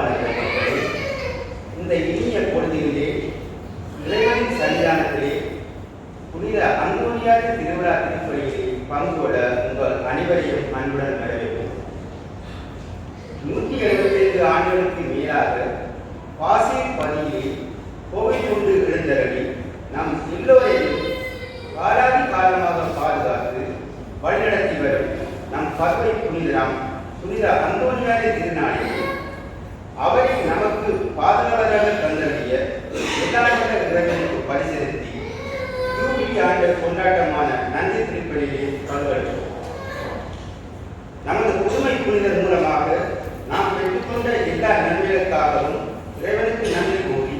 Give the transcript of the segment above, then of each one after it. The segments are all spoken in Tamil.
அன்பான மக்களே, இந்த இனிய பொழுதிலே இறைவனின் சன்னிதானத்திலே புனித அந்தோனியார் திருவிழா திருப்பலியிலே பங்கு கொள்ள உங்கள் அனைவரையும் அன்புடன் வரவேற்போம். 175 ஆண்டுகளுக்கு மேலாக பாசில் பதியிலே கோவில் கொண்டு எழுந்தருளி நம் எல்லோரையும் காலாதி காலமாக பாதுகாத்து வழிநடத்தி வரும் நம் பர்வை புனித அந்தோனியார் திருநாளில் அவரை நமக்கு பாதுகாவலராக தந்தறிய எல்லாவற்ற இறைவனுக்கு பரிசெலுத்தி ஜூபிலி ஆண்டு கொண்டாட்டமான நன்றி திருப்பலியிலே பங்கெடுப்போம். நமது புதுமை புனிதர் மூலமாக நாம் பெற்றுக்கொண்ட எல்லா நன்மைகளுக்காகவும் இறைவனுக்கு நன்றி கூறி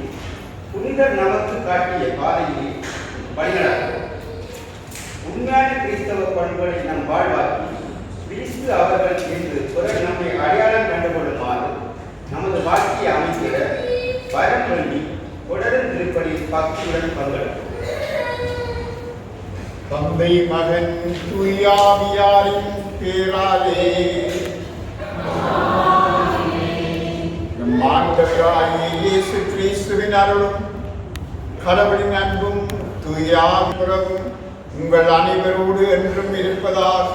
புனிதர் நமக்கு காட்டிய பாதையை வழிநடத்துவோம். உண்மையான கிறிஸ்தவ பண்புகளை நம் வாழ்வாக்கி கிறிஸ்து அவர்கள் என்று பிறர் நம்மை அடையாளம் கண்டுகொள்ளுமாறு நமது வாழ்க்கையை அமைக்கிற வரம் வேண்டி தொடரும் திருப்பலி பக்தியுடன் பங்கெடுப்போம். தந்தை மகன் தூயாவியாரின் பேராலே நம் ஆண்டவராகிய இயேசு கிறிஸ்துவின் அருளும் கடவுளின் அன்பும் தூயாவியும் உங்கள் அனைவரோடு என்றும் இருப்பதாக.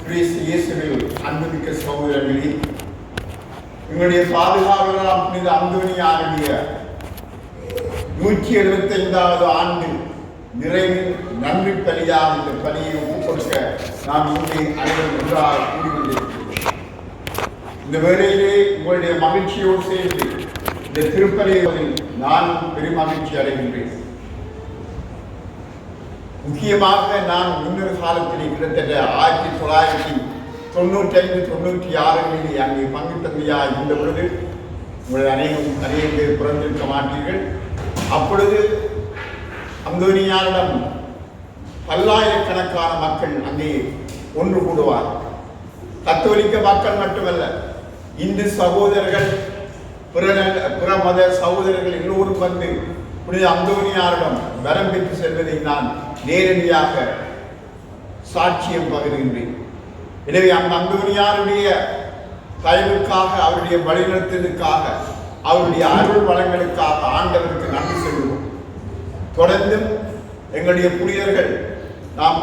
கிறிஸ்து இயேசுவில் அன்புமிக்க சகோதரர்களே, எங்களுடைய பாதுகாவலராம் புனித அந்தோனியாருடைய 175வது ஆண்டு நிறைவில் நன்றி பலியாக இந்த பலியை ஒப்புக் கொடுக்க நாம் இங்கே அனைவரும் ஒன்றாக கூடிக்கொண்டிருக்கிறோம். இந்த வேளையிலே உங்களுடைய மகிழ்ச்சியோடு சேர்ந்து இந்த திருப்பலியில் நான் பெரும் மகிழ்ச்சி அடைகின்றேன். முக்கியமாக நான் முன்னொரு காலத்திலே கிட்டத்தட்ட 1995-96 அங்கே பங்கு தந்தையாக இருந்த பொழுது உங்கள் அநேக பேர் பிறந்திருக்க மாட்டீர்கள். அப்பொழுது அந்தோனியாரிடம் பல்லாயிரக்கணக்கான மக்கள் அங்கே ஒன்று கூடுவார். கத்தோலிக்க மக்கள் மட்டுமல்ல, இந்து சகோதரர்கள், பிற மத சகோதரர்கள் எல்லோரும் வந்து புனித அந்தோனியாரிடம் வரம் பெற்று செல்வதை நான் நேரடியாக சாட்சியம் பகிர்கின்றேன். எனவே அந்த அந்தோனியாருடைய தயவுக்காக, அவருடைய வழிநடத்தலுக்காக, அவருடைய அருள் வளங்களுக்காக ஆண்டவருக்கு நன்றி சொல்லுவோம். தொடர்ந்தும் எங்களுடைய புனிதர்கள் நாம்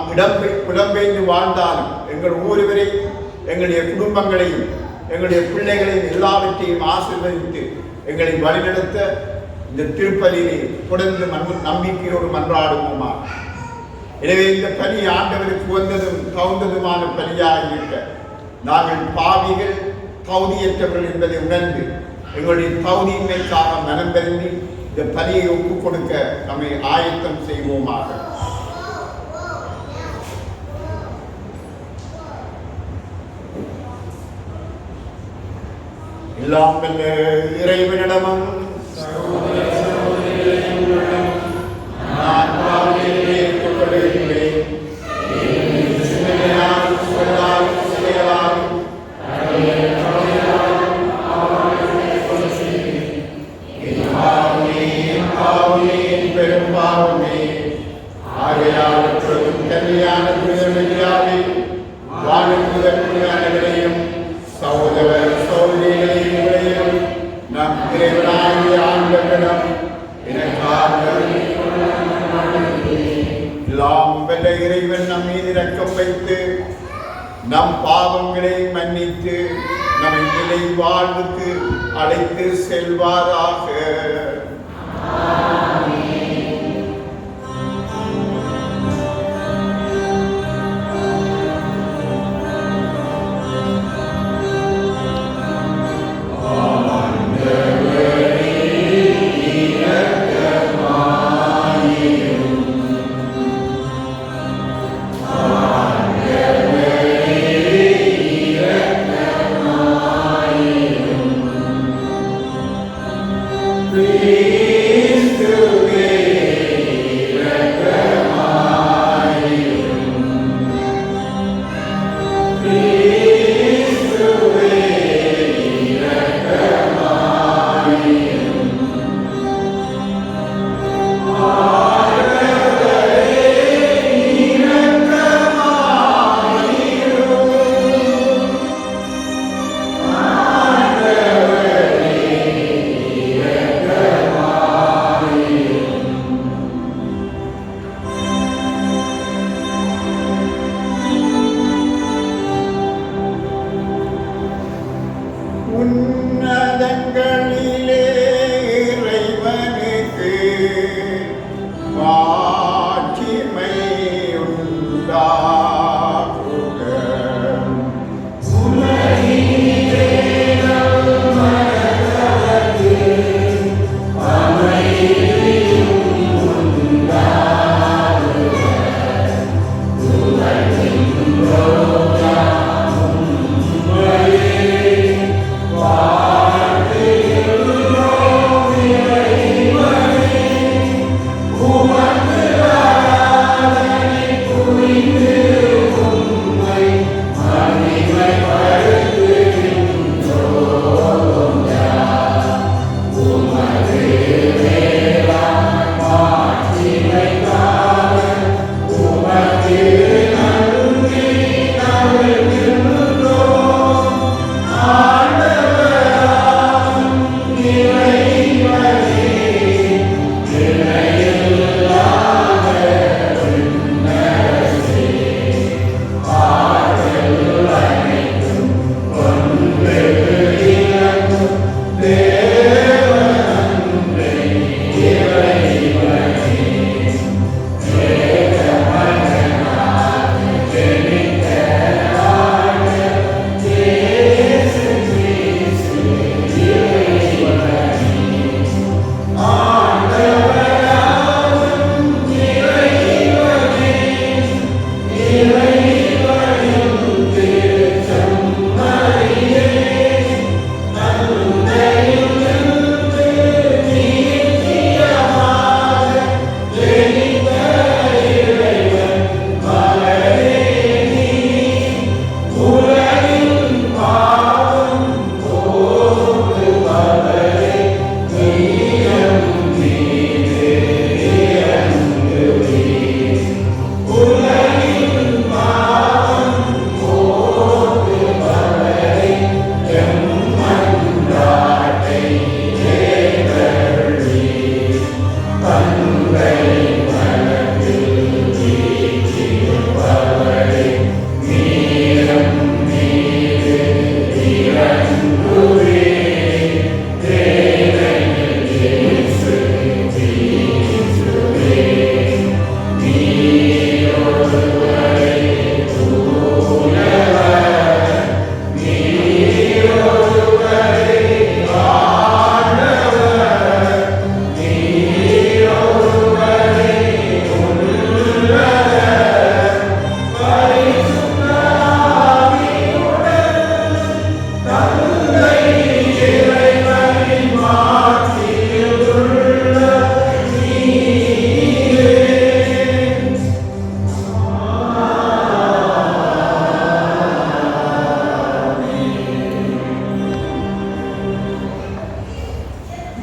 புலம்பெயர்ந்து வாழ்ந்தாலும் எங்கள் ஒவ்வொருவரையும், எங்களுடைய குடும்பங்களையும், எங்களுடைய பிள்ளைகளையும் எல்லாவற்றையும் ஆசீர்வதித்து எங்களை வழிநடத்த இந்த திருப்பலியிலே தொடர்ந்து நம்பிக்கையோடு மன்றாடுவோமா. எனவே இந்த பலி ஆண்டவருக்கு உகந்ததும் தகுந்ததுமான பலியாக இருக்க நாங்கள் பாவிகள், தகுதியற்றவர்கள் என்பதை உணர்ந்து எங்களுடைய தகுதியின்மைக்காக மனம் பெருந்தி இந்த பலியை ஒப்புக் கொடுக்க நம்மை ஆயத்தம் செய்வோமாக. எல்லாம் வல்ல இறைவனிடமும் நான் பாவிகளை ஏற்றுக்கொள்கிறேன். பெரும் பாவமே ஆகையாவற்றோடும் கல்யாண புனிதமையாவில் வாழும் முதன்மையானவரையும் சகோதர சகோதரிகளையும் நம் இறைவனாகிய ஆண்டவரிடம் எனக்காக எல்லாம் வல்ல இறைவன் நம் மீது இரக்கம் வைத்து நம் பாவங்களை மன்னித்து நம்மை நிலை வாழ்வுக்கு அழைத்து செல்வாராக. Free. உன்னதங்களிலே இறைவனுக்கு மாட்சிமை உண்டாகுக.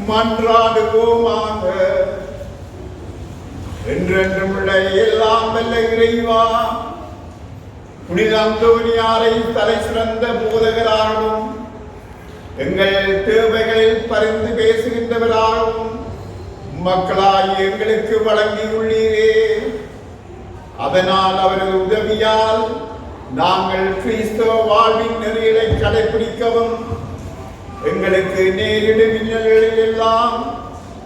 மன்றாடுவோமாக. என்றென்றும் எல்லாம் வல்ல இறைவா, புனித அந்தோனியாரை தலை சிறந்த போதகராகவும் எங்கள் தேவைகளில் பரிந்து பேசுகின்றவராகவும் மக்களாய் எங்களுக்கு வழங்கியுள்ளீரே. அதனால் அவரது உதவியால் நாங்கள் கிறிஸ்தவ வாழ்வின் நெறிகளை கடைபிடிக்கவும் எங்களுக்கு நேரிடும் இன்னல்களில் எல்லாம்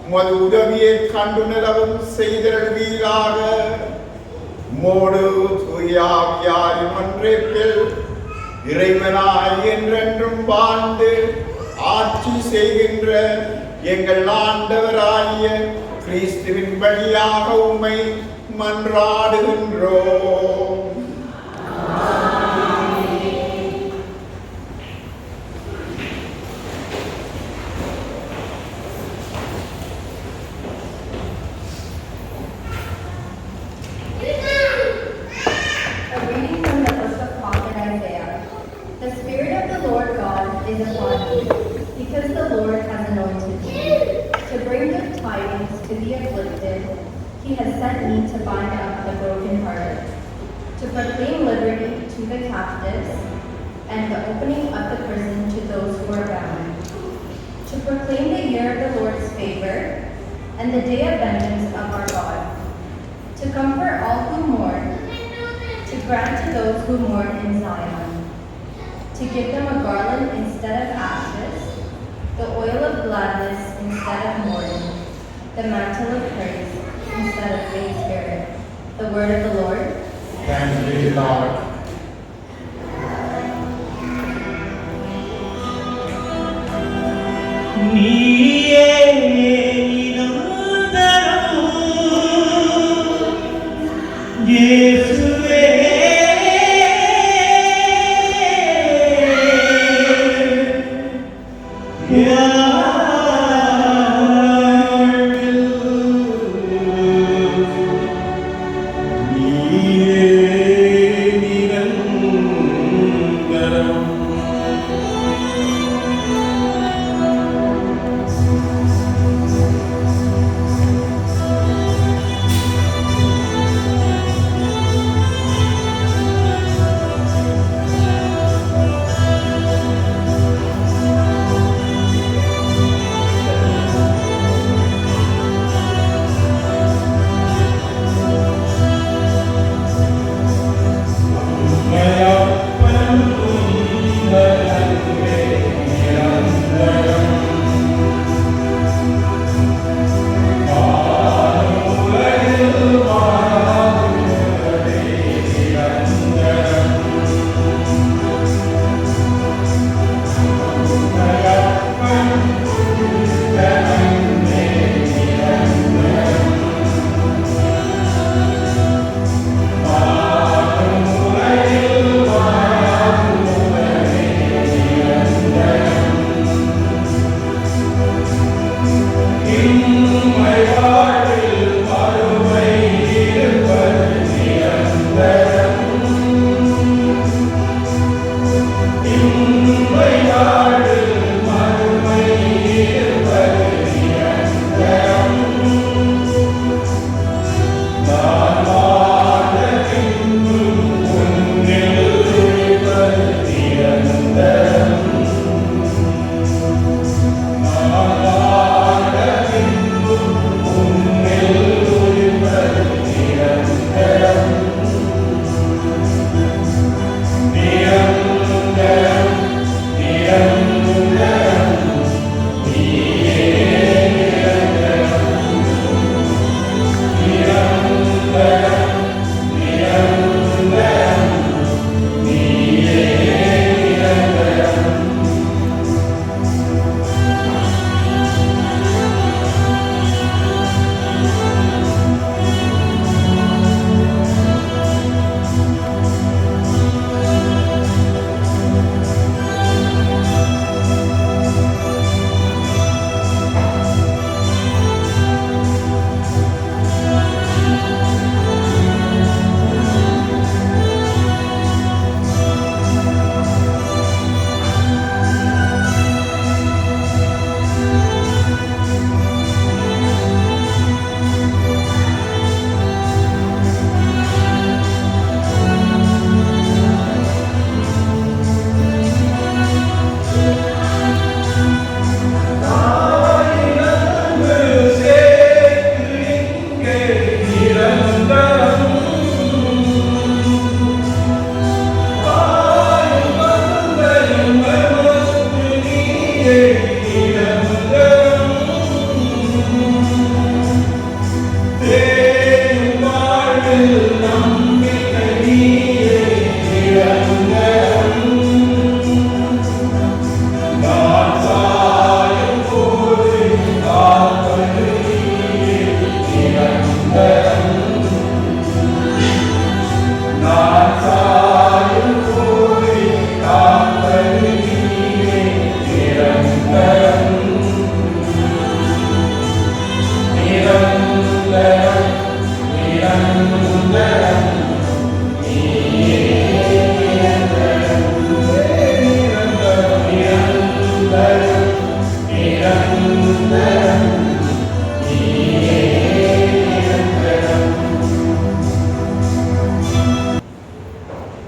உமது உதவியை கண்டுணரவும் செய்தருள்வீராக. மோடு தூயாவியாரின் ஒன்றைப்பில் இறைவனாய் என்றென்றும் வாழ்ந்து ஆட்சி செய்கின்ற எங்கள் ஆண்டவராகிய கிறிஸ்துவின் வழியாக உம்மை மன்றாடுகின்றோம். Because the Lord has anointed me to bring good tidings to the afflicted. He has sent me to bind up the brokenhearted, to proclaim liberty to the captives, and the opening of the prison to those who are bound, to proclaim the year of the Lord's favor and the day of vengeance of our God, to comfort all who mourn, to grant to those who mourn in Zion, to to give them a garland instead of ashes, the oil of gladness instead of mourning, the mantle of praise instead of vain spirit. The word of the Lord. Thanks be to God.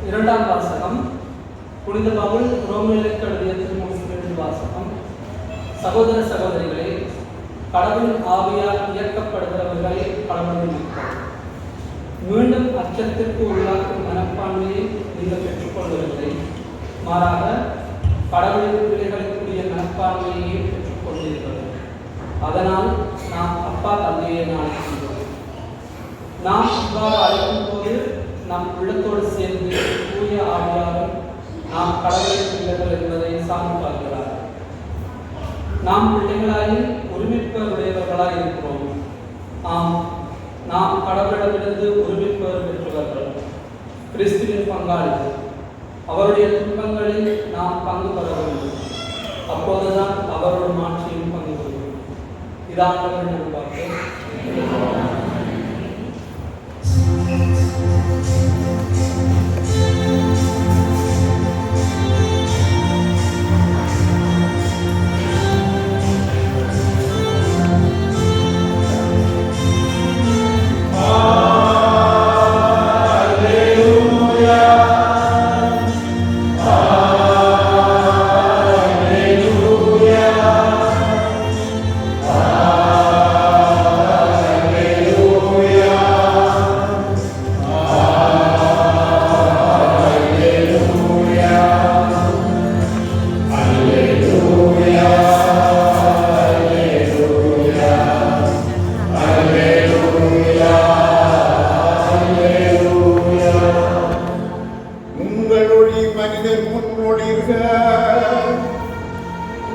இரண்டாம் வாசகம் புனித பவுல் ரோமேலுக்கு எழுதிய திருமுகத்திலிருந்து வாசகம். சகோதர சகோதரிகளே, கடவுளின் ஆவியால் இயக்கப்படுகிறவர்கள் கடவுளின் மக்கள். மீண்டும் அச்சத்திற்கு உள்ளாக்கும் மனப்பான்மையை நீங்கள் பெற்றுக்கொள்வதில்லை. மாறாக கடவுளின் பிள்ளைகளுக்குரிய மனப்பான்மையை பெற்றுக் கொண்டிருக்கிறது. அதனால் நாம் அப்பா தந்தையை அழைக்கின்றோம். நாம் இவ்வாறு அழைக்கும் போது நம் உள்ளத்தோடு சேர்ந்து தூய ஆவியாரும் நாம் கடவுளின் பிள்ளைகள் என்பதை சார்ந்து பார்க்கிறார். நாம் பிள்ளைகளாயின் உரிமைப்பவர்களாய் இருக்கிறோம். ஆம், நாம் கடவுளிடமிருந்து உரிமைப்பவர் பெற்றவர்கள், கிறிஸ்துவின் பங்காளிகள். அவருடைய துன்பங்களில் நாம் பங்கு பெற வேண்டும். அப்போதுதான் அவரோட மாட்சியும் பங்கு கொள்வோம். இதான் நாம் பார்க்கிறோம்.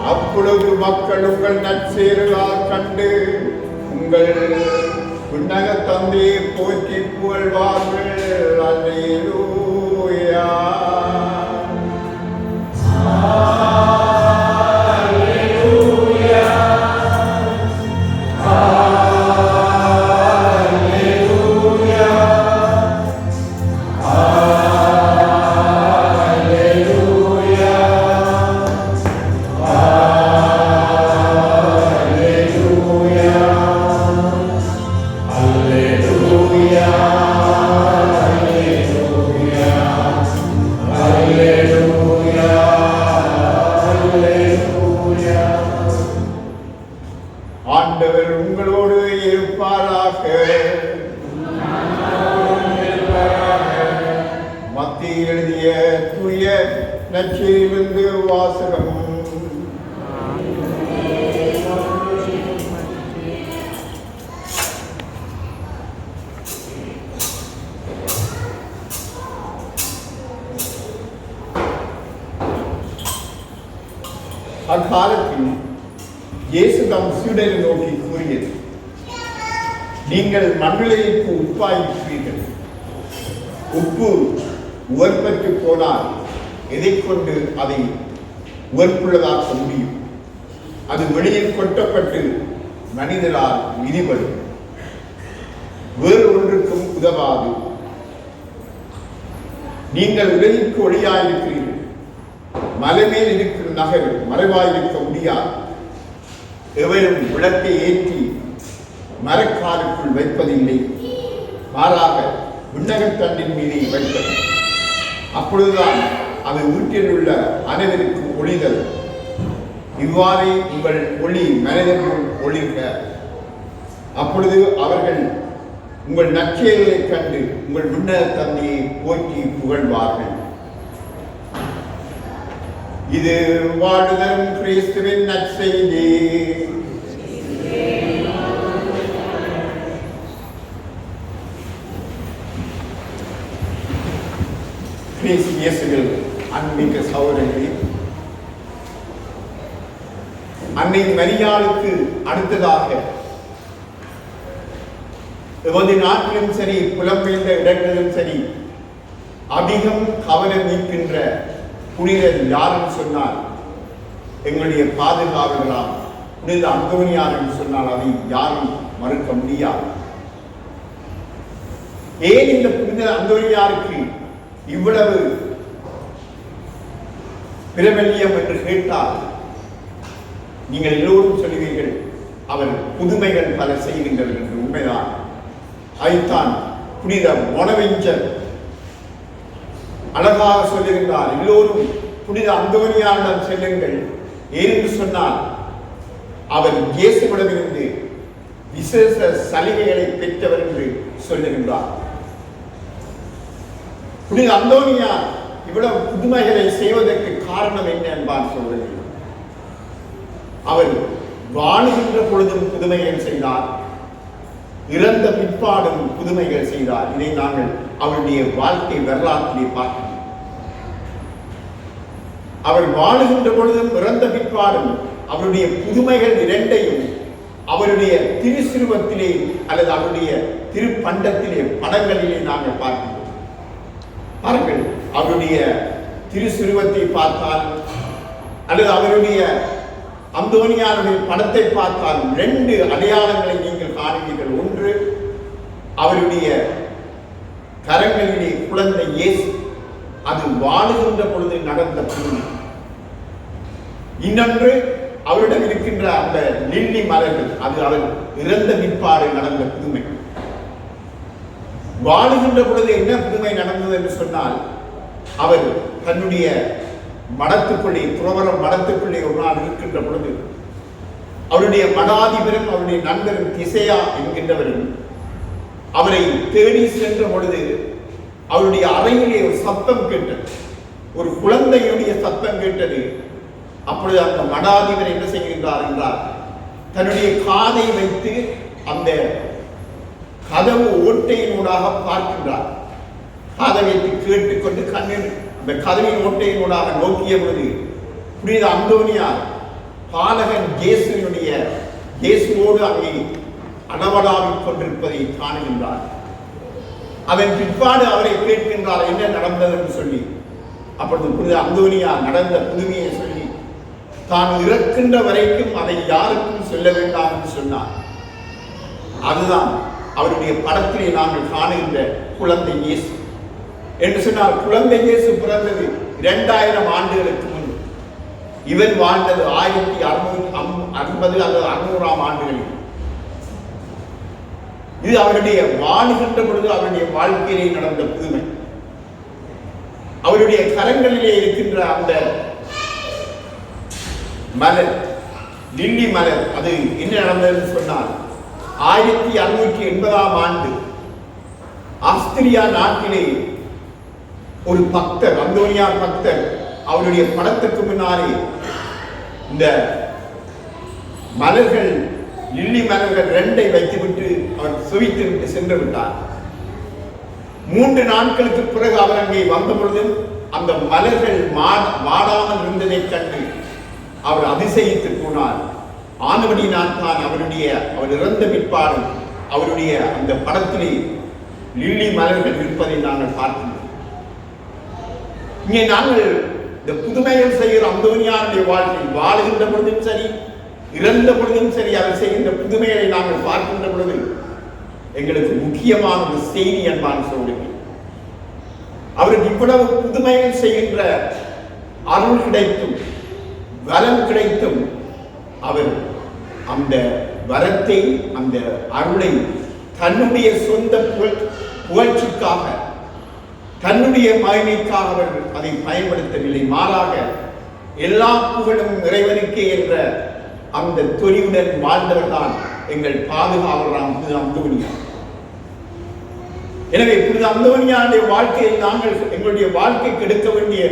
அப்பொழுது மக்கள் உங்கள் நற்செயல்களால் கண்டு உங்கள் விண்ணக தந்தையை போற்றி புகழ்வார்கள். அல்லேலூயா. ஆண்டவர் உங்களோடு இருப்பாராக. மத்தியில் எழுதிய தூய நற்செய்தியிலிருந்து வாசகம். அக்காலத்தில் இயேசு தம் சீடரை நோக்கி கூறியது, நீங்கள் மண்ணிலைக்கு உப்பாயிருக்கிறீர்கள். உப்பு உவர்பற்று போனால் எதை கொண்டு அதை உவர்ப்புள்ளதாக்க முடியும்? அது வெளியில் கொட்டப்பட்டு மனிதரால் மிதிபடும், வேறு ஒன்றுக்கும் உதவாது. நீங்கள் உலகிற்கு ஒளியாயிருக்கிறீர்கள். மலை மேல் இருக்கிற நகர் மறைவாயிருக்க முடியாது. எவரும் விளக்கை ஏற்றி மரக்காலுக்குள் வைப்பதில்லை, மாறாக விண்ணகத்தண்டின் மீது வைப்பது. அப்பொழுதுதான் அது வீட்டில் உள்ள அனைவருக்கும் ஒளிதல். இவ்வாறே உங்கள் ஒளி மனிதர்கள் ஒளிர்க. அப்பொழுது அவர்கள் உங்கள் நற்செயல்களைக் கண்டு உங்கள் விண்ணக தந்தையை போற்றி புகழ்வார்கள். இது வாழ்தலும் கிறிஸ்துவின் நற்செய்தி. கிறிஸ்து இயேசுவில் அன்பிக்க சகோதரர்களே, அன்னை மரியாளுக்கு அடுத்ததாக எமது நாட்டிலும் சரி புலம்பெயர்ந்த இடங்களிலும் சரி அதிகம் கவனம் ஈர்க்கின்ற புனிதர் யாருன்னு சொன்னால் எங்களுடைய பாதுகாவலராம் புனித அந்தோனியார் என்று சொன்னால் அதை யாரும் மறுக்க முடியாது. ஏன் இந்த புனித அந்தோனியாருக்கு இவ்வளவு பிரபல்யம் என்று கேட்டால் நீங்கள் எல்லோரும் சொல்லுவீர்கள், அவர் புதுமைகள் பல செய்கின்றனர் என்று. உண்மைதான். அதைத்தான் புனித மொனவெஞ்சர் அழகாக சொல்லுகின்றார். எல்லோரும் புனித அந்தோனியாரிடம் செல்லுங்கள். ஏனென்று சொன்னால் அவர் இயேசுவிடமிருந்து விசேஷ சலுகைகளை பெற்றவர் என்று சொல்லுகின்றார். புனித அந்தோனியார் இவ்வளவு புதுமைகளை செய்வதற்கு காரணம் என்ன என்பார் சொல்வது. அவர் வாழுகின்ற பொழுதும் புதுமைகள் செய்தார், இறந்த பிற்பாடும் புதுமைகள் செய்தார். இதை நாங்கள் அவருடைய வாழ்க்கை வரலாற்றிலே பார்க்கிறோம். அவர் வாழுகின்ற பொழுதும் இறந்த பிற்பாடும் அவருடைய புதுமைகள் இரண்டையும் அவருடைய திருச்சிருவத்திலே அல்லது அவருடைய திருப்பண்டத்திலே படங்களிலே நாங்கள் பார்க்கிறோம். பாருங்கள், அவருடைய திருச்சிருவத்தை பார்த்தால் அல்லது அவருடைய அந்தோனியாருடைய படத்தை பார்த்தால் ரெண்டு அடையாளங்களை நீங்கள் காணுவீர்கள். ஒன்று, அவருடைய கரங்களிலே குழந்தை இயேசு, அது வாழுகின்ற பொழுது நடந்த புதுமை. இன்னொன்று, அவரிடம் இருக்கின்ற அந்த லில்லி மலர்கள், அது அவர் இறந்த பிற்பாடு நடந்த புதுமை. வாழுகின்ற பொழுது என்ன புதுமை நடந்தது என்று சொன்னால், அவர் தன்னுடைய மடத்துக்குள்ளே, துறவரம் மடத்துக்குள்ளே ஒரு நாள் இருக்கின்ற பொழுது அவருடைய மடாதிபரும் அவருடைய நண்பரும் திசையா என்கின்றவரும் அவரை தேடி சென்ற பொழுது அவருடைய அறையிலே ஒரு சத்தம் கேட்டது, ஒரு குழந்தையுடைய சத்தம் கேட்டது. அப்பொழுது அந்த மடாதிபர் என்ன செய்கின்றார் என்றால், தன்னுடைய காதை வைத்து அந்த கதவு ஓட்டையினூடாக பார்க்கின்றார். காதை வைத்து கேட்டுக்கொண்டு கண்ணில் அந்த கதவின் ஓட்டையினூடாக நோக்கிய பொழுது புனித அந்தோனியார் பாலகன் இயேசுவோடு அங்கே அனவடாவிக் கொண்டிருப்பதை காணுகின்றார். அதன் பிற்பாடு அவரை கேட்கின்றார், என்ன நடந்தது என்று சொல்லி. அப்பொழுது புனித அந்தோனியார் நடந்த புதுமையை சொல்லி, தான் இறக்கின்ற வரைக்கும் அதை யாருக்கும் சொல்ல வேண்டாம் என்று சொன்னார். அதுதான் அவருடைய படத்திலே நாங்கள் காணுகின்ற குழந்தை இயேசு என்று சொன்னார். குழந்தை இயேசு பிறந்தது 2000 ஆண்டுகளுக்கு முன்பு. இவர் வாழ்ந்தது 1650 அல்லது 600ஆம் ஆண்டுகளில். இது அவருடைய வாழுகின்ற பொழுது அவருடைய வாழ்க்கையிலே நடந்த புதுமை. அவருடைய கரங்களிலே இருக்கின்ற அந்த மலர், லில்லி மலர், அது என்ன நடந்ததுன்னு சொன்னால், 1680ஆம் ஆண்டு ஆஸ்திரியா நாட்டிலே ஒரு பக்தர், அந்தோனியார் பக்தர், அவருடைய படத்துக்கு முன்னாலே இந்த மலர்கள், லில்லி மலர்கள் 2 வைத்துவிட்டு அவர் சுவித்து விட்டு சென்று விட்டார். 3 நாட்களுக்கு பிறகு அவர் அங்கே வந்த பொழுதும் அந்த மலர்கள் வாடாமல் இருந்ததைக் கண்டு அவர் அதிசயித்து போனார். ஆனபடி நான் தான் அவர் இறந்த பிற்பாடு அவருடைய அந்த படத்திலே லில்லி மலர்கள் இருப்பதை நாங்கள் பார்க்கிறோம். இங்கே நாங்கள் இந்த புதுமைகள் செய்கிற அந்தோனியாருடைய வாழ்க்கை, வாழுகின்ற பொழுதும் சரி இறந்த பொழுதும் சரி அவர் செய்கின்ற புதுமைகளை நாங்கள் பார்க்கின்ற பொழுது எங்களுக்கு முக்கியமான ஒரு செய்தி என்பான் சொல்லுங்கள். அவருக்கு இவ்வளவு புதுமைகள் செய்கின்ற அருள் கிடைத்தும் வரம் கிடைத்தும் அவர் அந்த வரத்தை, அந்த அருளை தன்னுடைய சொந்த புகழ்ச்சிக்காக, தன்னுடைய மகிமைக்காக அவர் அதை பயன்படுத்தவில்லை. மாறாக எல்லா புகழும் இறைவனுக்கே என்ற அந்த தொனியுடன் வாழ்ந்தவர்தான் எங்கள் பாதுகாவலராம் புனித அந்தோனியார். எனவே புனித அந்தோனியாருடைய வாழ்க்கையில் நாங்கள் எங்களுடைய வாழ்க்கைக்கு எடுக்க வேண்டிய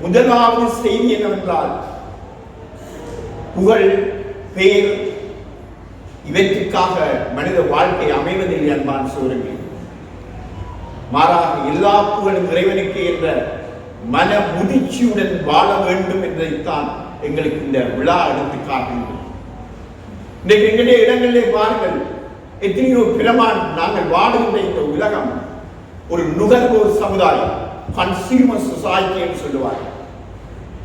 முதலாவது செய்தி என்னவென்றால், புகழ், பெயர் இவற்றுக்காக மனித வாழ்க்கை அமைவதில்லை அன்பான் சோழர்கள். மாறாக எல்லா புகழும் இறைவனுக்கு என்ற மன முதிர்ச்சியுடன் வாழ வேண்டும் என்பதைத்தான் எங்களுக்கு இந்த விழா எடுத்து காட்டுகின்றது. இன்றைக்கு எங்களுடைய இடங்களிலே பாருங்கள், எத்தனையோ பிரமான் நாங்கள் வாழுகின்ற இந்த உலகம் ஒரு நுகர்வோர் சமுதாயம், கன்சியூமர் சொசைட்டி என்று சொல்லுவார்கள்.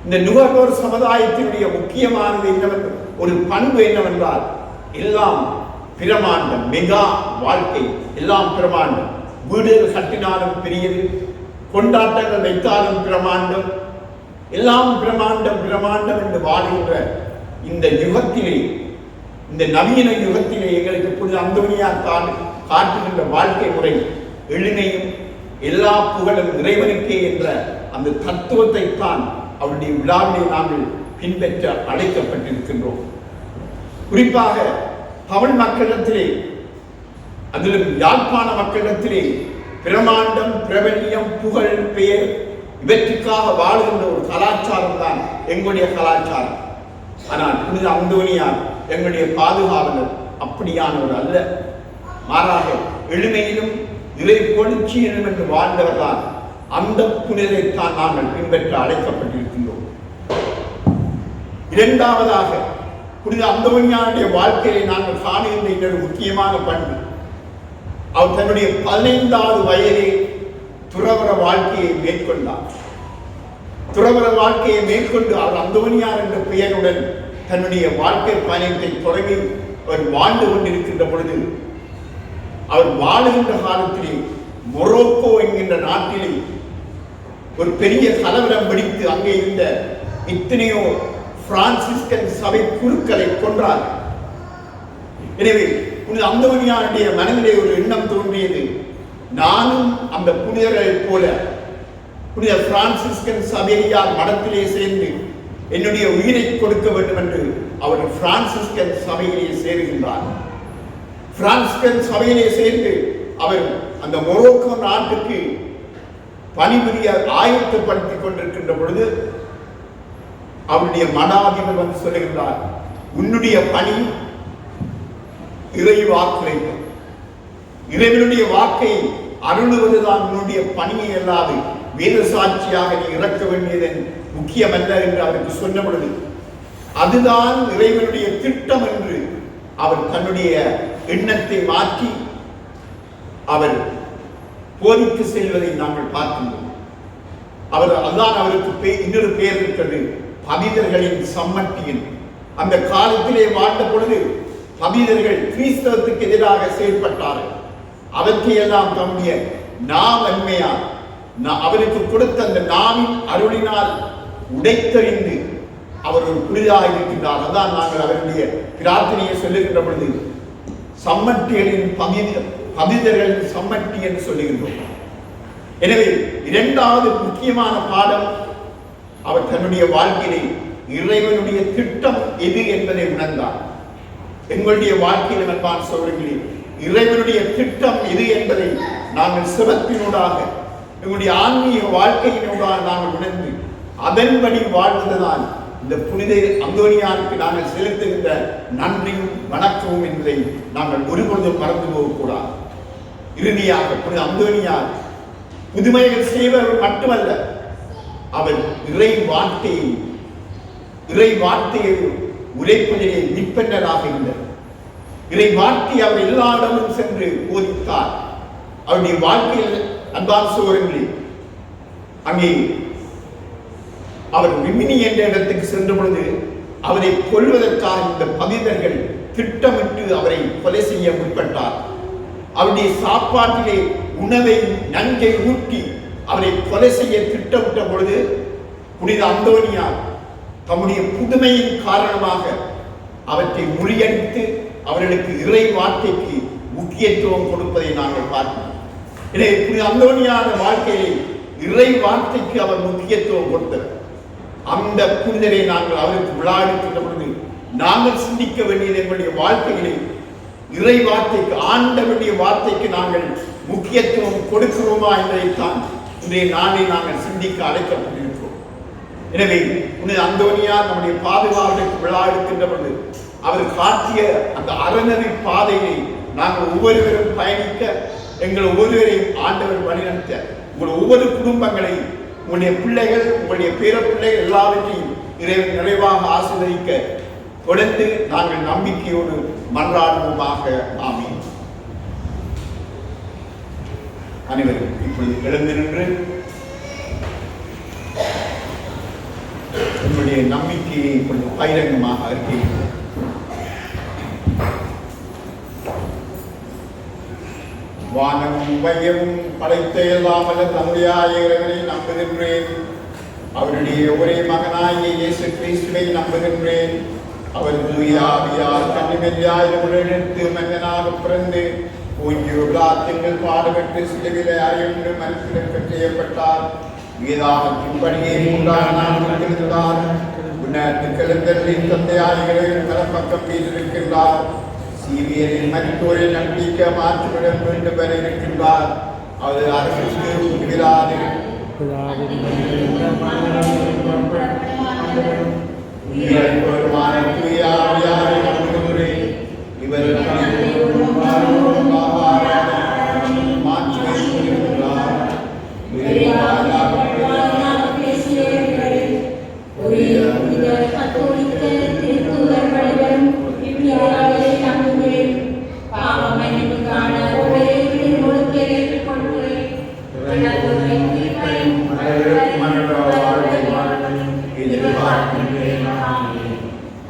இந்த நுகர்வோர் சமுதாயத்தினுடைய முக்கியமானது என்னவென்று, ஒரு பண்பு என்னவென்றால், எல்லாம் பிரமாண்டம், மெகா வாழ்க்கை, எல்லாம் பிரமாண்டம். வீடுகள் கட்டினாலும் பெரியது, கொண்டாட்டங்கள் வைத்தாலும் பிரமாண்டம், எல்லாம் பிரமாண்டம் பிரமாண்டம் என்று வாழ்கின்ற இந்த யுகத்திலே, இந்த நவீன யுகத்திலே எங்களுக்கு புனித அந்தோனியார் காட்டுகின்ற வாழ்க்கை முறை எளிமையும் எல்லா புகழும் இறைவனுக்கே என்ற அந்த தத்துவத்தை தான் அவருடைய விழாவிலே நாங்கள் பின்பற்ற அழைக்கப்பட்டிருக்கின்றோம். குறிப்பாக தமிழ் மக்களிடத்திலே, அதிலும் யாழ்ப்பாண மக்களிடத்திலே பிரமாண்டம், பிரபல்யம், புகழ், பெயர் இவற்றுக்காக வாழுகின்ற ஒரு கலாச்சாரம் தான் எங்களுடைய கலாச்சாரம். ஆனால் புனித அந்தோனியார் எங்களுடைய பாதுகாவலர் அப்படியானவர் அல்ல. மாறாக எளிமையிலும் இறை பொழுச்சியிலும் என்று வாழ்ந்தவர்தான். அந்த புனிதரைத்தான் நாங்கள் பின்பற்ற அழைக்கப்பட்டிருக்கின்றோம். இரண்டாவதாக புனித அந்தோனியாருடைய வாழ்க்கையை நாங்கள் காணுகின்ற இன்னொரு முக்கியமான பண்பு, அவர் தன்னுடைய 15வது வயதிலே துறவற வாழ்க்கையை மேற்கொண்டார். துறவற வாழ்க்கையை மேற்கொண்டு அவர் அந்தோனியார் என்ற பெயருடன் தன்னுடைய வாழ்க்கை பயணத்தை தொடங்கி அவர் வாழ்ந்து கொண்டிருக்கின்ற பொழுது, அவர் வாழுகின்ற காலத்திலே மொரோக்கோ என்கின்ற நாட்டிலே ஒரு பெரிய கலவரம் வெடித்து அங்கே இருந்த எத்தனையோ பிரான்சிஸ்கன் சபை குருக்களை கொன்றார். எனவே புனித அந்தோனியாருடைய மனதிலே ஒரு எண்ணம் தோன்றியது, நானும் அந்த புனிதர்களைப் போல புனித பிரான்சிஸ்கன் சபையார் மடத்திலே சேர்ந்து என்னுடைய உயிரை கொடுக்க வேண்டும் என்று அவர் பிரான்சிஸ்கன் சபையிலே சேருகின்றார். பிரான்சிஸ்கன் சபையிலே சேர்ந்து அவர் அந்த மொரோக்கோ நாட்டுக்கு பணிபுரிய ஆயத்தப்படுத்திக் கொண்டிருக்கின்ற பொழுது அவருடைய மடாதிபர் வந்து சொல்லுகின்றார், உன்னுடைய பணி இறை வாக்குரைப்பு, இறைவனுடைய வாக்கை அருளுவதுதான் உன்னுடைய பணியை அல்லாது வேத சாட்சியாக நீ இறக்க வேண்டியது முக்கியமல்ல என்று அவருக்கு சொன்ன பொழுது, அதுதான் இறைவனுடைய திட்டம் என்று அவர் தன்னுடைய எண்ணத்தை மாற்றி அவர் போதிக்கு செல்வதை நாங்கள் பார்க்கின்றோம். அவர் அதுதான் அவருக்கு இன்னொரு பெயர் இருக்கிறது, பபிதர்களின் சம்மட்டியன். அந்த காலத்திலே வாழ்ந்த பொழுது பபிதர்கள் கிறிஸ்தவத்துக்கு எதிராக செயல்பட்டார்கள். அவற்றையெல்லாம் தம்முடைய நாவன்மையால் அவருக்கு கொடுத்த அந்த நாவின் அருளினால் உடைத்தறிந்து அவர் ஒரு புனிதராக இருக்கின்றார். அதான் நாங்கள் அவருடைய பிரார்த்தனையை சொல்லுகின்ற பொழுது சம்மட்டிகளின் பபிதர்களின் சம்மட்டி என்று சொல்லுகின்றோம். எனவே இரண்டாவது முக்கியமான பாடம், அவர் தன்னுடைய வாழ்க்கையிலே இறைவனுடைய திட்டம் எது என்பதை உணர்ந்தார். எங்களுடைய வாழ்க்கையில் அன்பான சகோதரர்களே, இறைவனுடைய திட்டம் எது என்பதை நாங்கள் சிவத்தினூடாக எங்களுடைய ஆன்மீக வாழ்க்கையினூடாக நாங்கள் உணர்ந்து அதன்படி வாழ்வதுதான் இந்த புனித அந்தோனியாருக்கு நாங்கள் செலுத்துகின்ற நன்றியும் வணக்கமும் என்பதை நாங்கள் ஒருபொழுதும் மறந்து போகக்கூடாது. இறுதியாக புனித அந்தோனியார் புதுமைகள் செய்வர் மட்டுமல்ல, அவர் இறை வார்த்தையை உரைப்பதிலே நிற்பனராக இருந்தார். இறை வார்த்தை அவர் எல்லா இடமும் சென்று போதித்தார். அவருடைய வாழ்க்கையில் அன்பான சகோதரர்களே, அங்கே அவர் விமினி என்ற இடத்துக்கு சென்ற பொழுது அவரை கொல்வதற்காக இந்த பபிதர்கள் திட்டமிட்டு அவரை கொலை செய்ய முற்பட்டார். அவருடைய சாப்பாட்டிலே உணவை நன்கை ஊட்டி அவரை கொலை செய்ய திட்டமிட்ட பொழுது புனித அந்தோனியார் தம்முடைய புதுமையின் காரணமாக அவற்றை முறியடித்து அவர்களுக்கு இறை வார்த்தைக்கு முக்கியத்துவம் கொடுப்பதை நாங்கள் பார்க்கிறோம். எனவே புனித அந்தோனியார் வாழ்க்கையிலே இறை வார்த்தைக்கு அவர் முக்கியத்துவம் கொடுத்தார். அந்த புனிதரை நாங்கள் அவருக்கு விழா எடுக்கின்ற பொழுது நாங்கள் சிந்திக்க வேண்டியது, எங்களுடைய வாழ்க்கையிலே இறை வார்த்தைக்கு, ஆண்டவருடைய வார்த்தைக்கு நாங்கள் முக்கியத்துவம் கொடுக்கிறோமா என்பதைத்தான் இன்றைய நாளில் நாங்கள் சிந்திக்க அழைக்கப்பட்டிருக்கிறோம். எனவே புனித அந்தோனியார் நம்முடைய பாதுகாவலுக்கு விழா எடுக்கின்ற பொழுது அவர் காட்டிய அந்த அறநெறி பாதையை நாங்கள் ஒவ்வொருவரும் பயணிக்க, எங்கள் ஒவ்வொருவரையும் ஆண்டவர் வழிநடத்த, உங்கள் ஒவ்வொரு குடும்பங்களையும், உங்களுடைய பிள்ளைகள், உங்களுடைய பேர பிள்ளைகள் எல்லாவற்றையும் இறைவன் நிறைவாக ஆசீர்வதிக்க தொடர்ந்து நாங்கள் நம்பிக்கையோடு மன்றாடுவோமாக. ஆமீன். அனைவரும் இப்பொழுது எழுந்து நின்று உங்களுடைய நம்பிக்கையை இப்பொழுது பகிரங்கமாக அறிக்கையிட்டோம். வானமும் வையமும் படைத்த எல்லாமல்ல தந்தையாய இறைவனை நம்புகின்றேன். அவருடைய ஒரே மகனாகிய இயேசு கிறிஸ்துவை நம்புகின்றேன். அவர் தூய ஆவியால் கன்னிமரியாயிரத்து மகனாக பிறந்து பூஞ்சியுள்ளாத்திங்கள் பாடுபட்டு சிலுவிலே அறையுண்டு மனுஷனுக்கு செய்யப்பட்டார். வேதாகத்தின்படியே உண்டானார். உன்னதத்தின் தந்தையாய இறைவன் வலப்பக்கம் வீற்றிருக்கின்றார். சீவியரின் மருத்துவரின் நம்பிக்கை மாற்றுவிடம் வேண்டும் வர இருக்கின்றார். அது அரசுக்கு உதவிடாது.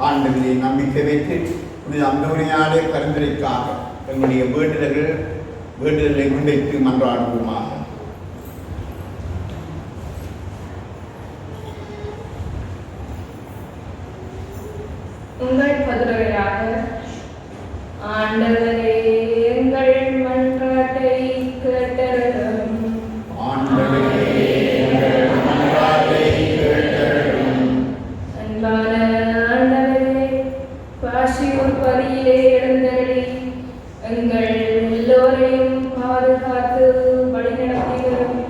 ஆண்டவரை நம்பிக்கை வைத்து அந்தவனையாலே பரிந்துரைக்காக எங்களுடைய வேண்டுதலை முன்வைத்து மன்றாடுவோமாக. உங்கள் பதிலுரையாக ஆண்டவரே எங்கள் மன்றாட்டை கேட்டருளும். அன்பான ஆண்டவரே, பாசியூர் பரியிலே எழுந்தருளி எங்கள் எல்லோரையும் பாதுகாத்து வழிநடத்தி வரும்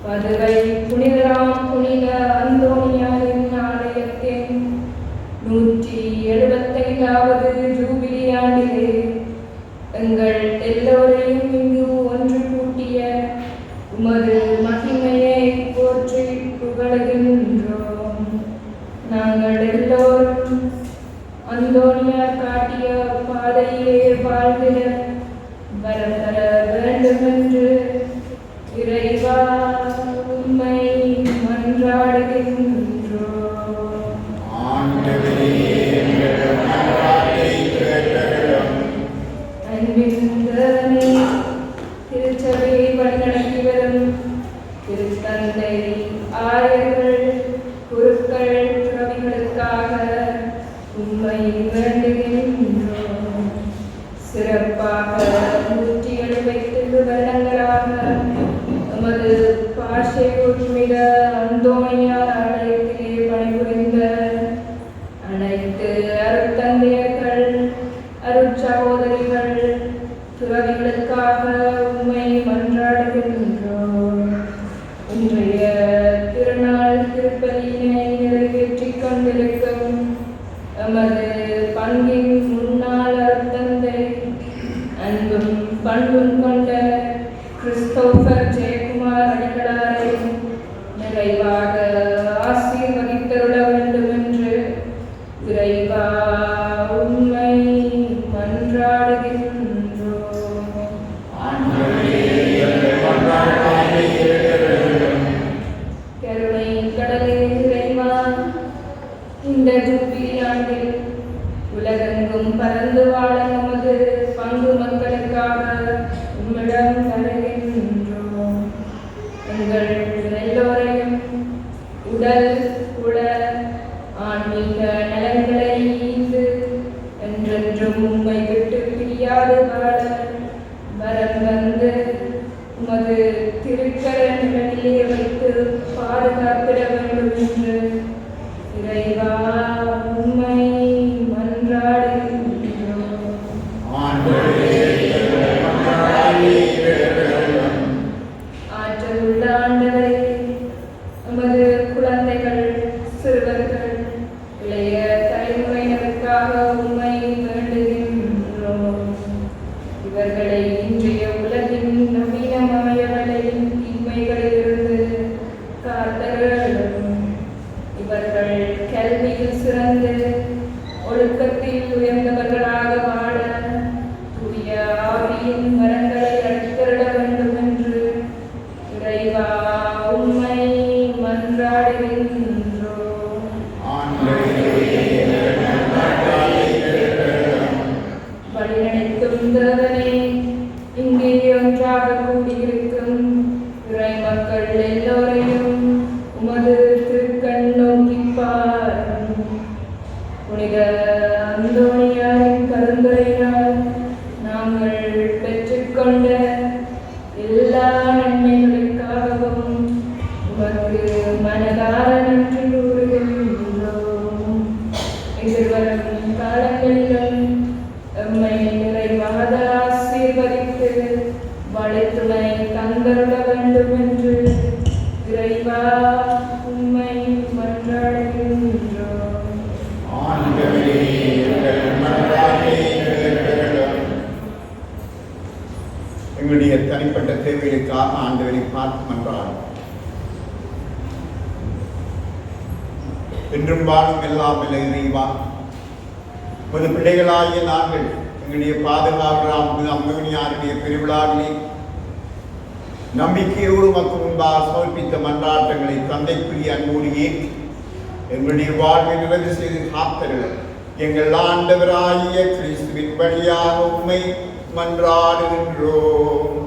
பதுவை புனிதராம் புனித அந்தோனியாரின் ஆலயத்தின் 175வது ஜூபிலி ஆண்டிலே எங்கள் எல்லோரையும் இங்கு ஒன்று கூட்டிய உமது மகிமையை போற்றி புகழுகின்றோம். நாங்கள் எல்லோரும் அந்தோனியார் காட்டிய பாதையிலே வாழ்ந்திட வரம் தர வேண்டுமென்று இறைவா உம்மை மன்றாடுகின்றோம். அன்பின் திருச்சபையை வழிநடத்தி வரும் திருத்தந்தை, ஆயர்கள், குருக்கள், துறவிகளுக்காக உம்மை வேண்டுகின்றோம். சிறப்பாக 175 வருடங்களாக நமது பாஷையூர் புனித அந்தோனியார் ஆலயத்திலே பணிபுரிந்த அனைத்து அருட்தந்தையர்கள், அருட்சகோதரிகள், துறவிகளுக்காக உம்மை மன்றாடுகின்றோம். இன்றைய திருநாள் திருப்பலியினை நிறைவேற்றிக் கொண்டிருக்கும் எமது பங்கின் முன்னாள் அருட்தந்தை, அன்பும் பண்பும் கொண்ட கிறிஸ்தோபர் ஜெயக்குமார் அடிகளாரை நிறைவாக ஆசீர்வதித்தருள வேண்டும் என்று இறைவா உம்மை மன்றாடுகின்றோம். கருணை கடலே இறைவா, இந்த ஜூபிலி ஆண்டில் உலகெங்கும் பறந்து வாழ நமது பங்கு மக்களுக்காக உம்மிடம் வருகின்றோம். எங்கள் எல்லோரையும் உடல் உள ஆன்மீக நலன்களை ஈந்து என்றென்றும் உம்மை விட்டு பிரியாது வாழ வரம் வந்து உமது திருக்கர நிழலிலே வைத்து பாதுகாத்திட வேண்டும் என்று இறைவா உம்மை மன்றாடுகின்றோம். ஆற்றலுள்ள ஆண்டவரே, நமது குழந்தைகள், சிறுவர்கள், இளைய தலைமுறையினருக்காக உம்மை வேண்டுகின்றோம். இவர்களை இன்றைய உலகின் நவீனமய வலையின் தீமைகளிலிருந்து காத்தருளும். இவர்கள் கல்வியில் சிறந்து ஒழுக்கத்தில் உயர்ந்தவர்களாக வாழ தூய ஆவியின் மரங்களை அளித்தருள வேண்டும் என்று இறைவா உம்மை மன்றாடுகின்றோம். வழிநடத்தும் தேவனே, இங்கே ஒன்றாக கூடியிருக்கும் இறை மக்கள் எல்லோரையும் உமது திருக்கண் நோக்கி பாரும். புனித அந்தோனியாரின் கருந்துரையினால் நாங்கள் பெற்றுக்கொண்ட எல்லா நன்மைகளுக்காகவும் உமக்கு மனதார நன்றி கூறுகின்றோம். எதிர்வரும் காலங்களிலும் எம்மை நிறைவாக ஆசீர்வதித்து வழித்துணை தந்தருள வேண்டும் என்று இறை விடுதலைக்காக ஆண்டவரை பார்த்து மன்றாடும். என்றும் வாழும் எல்லாம் இல்லை இறைவா, ஒரு பிள்ளைகளாகிய நாங்கள் எங்களுடைய பாதுகாவலர் அம்மனியாருடைய பெருவிழாவிலே நம்பிக்கையோடு மக்கள் முன்பாக சமர்ப்பித்த மன்றாட்டங்களை தந்தைக்குரிய அன்போடு ஏற்றி எங்களுடைய வாழ்வை நிறைவு செய்து காத்தருள எங்கள் ஆண்டவராகிய கிறிஸ்துவின் வழியாக உம்மை மன்றாடுகின்றோம்.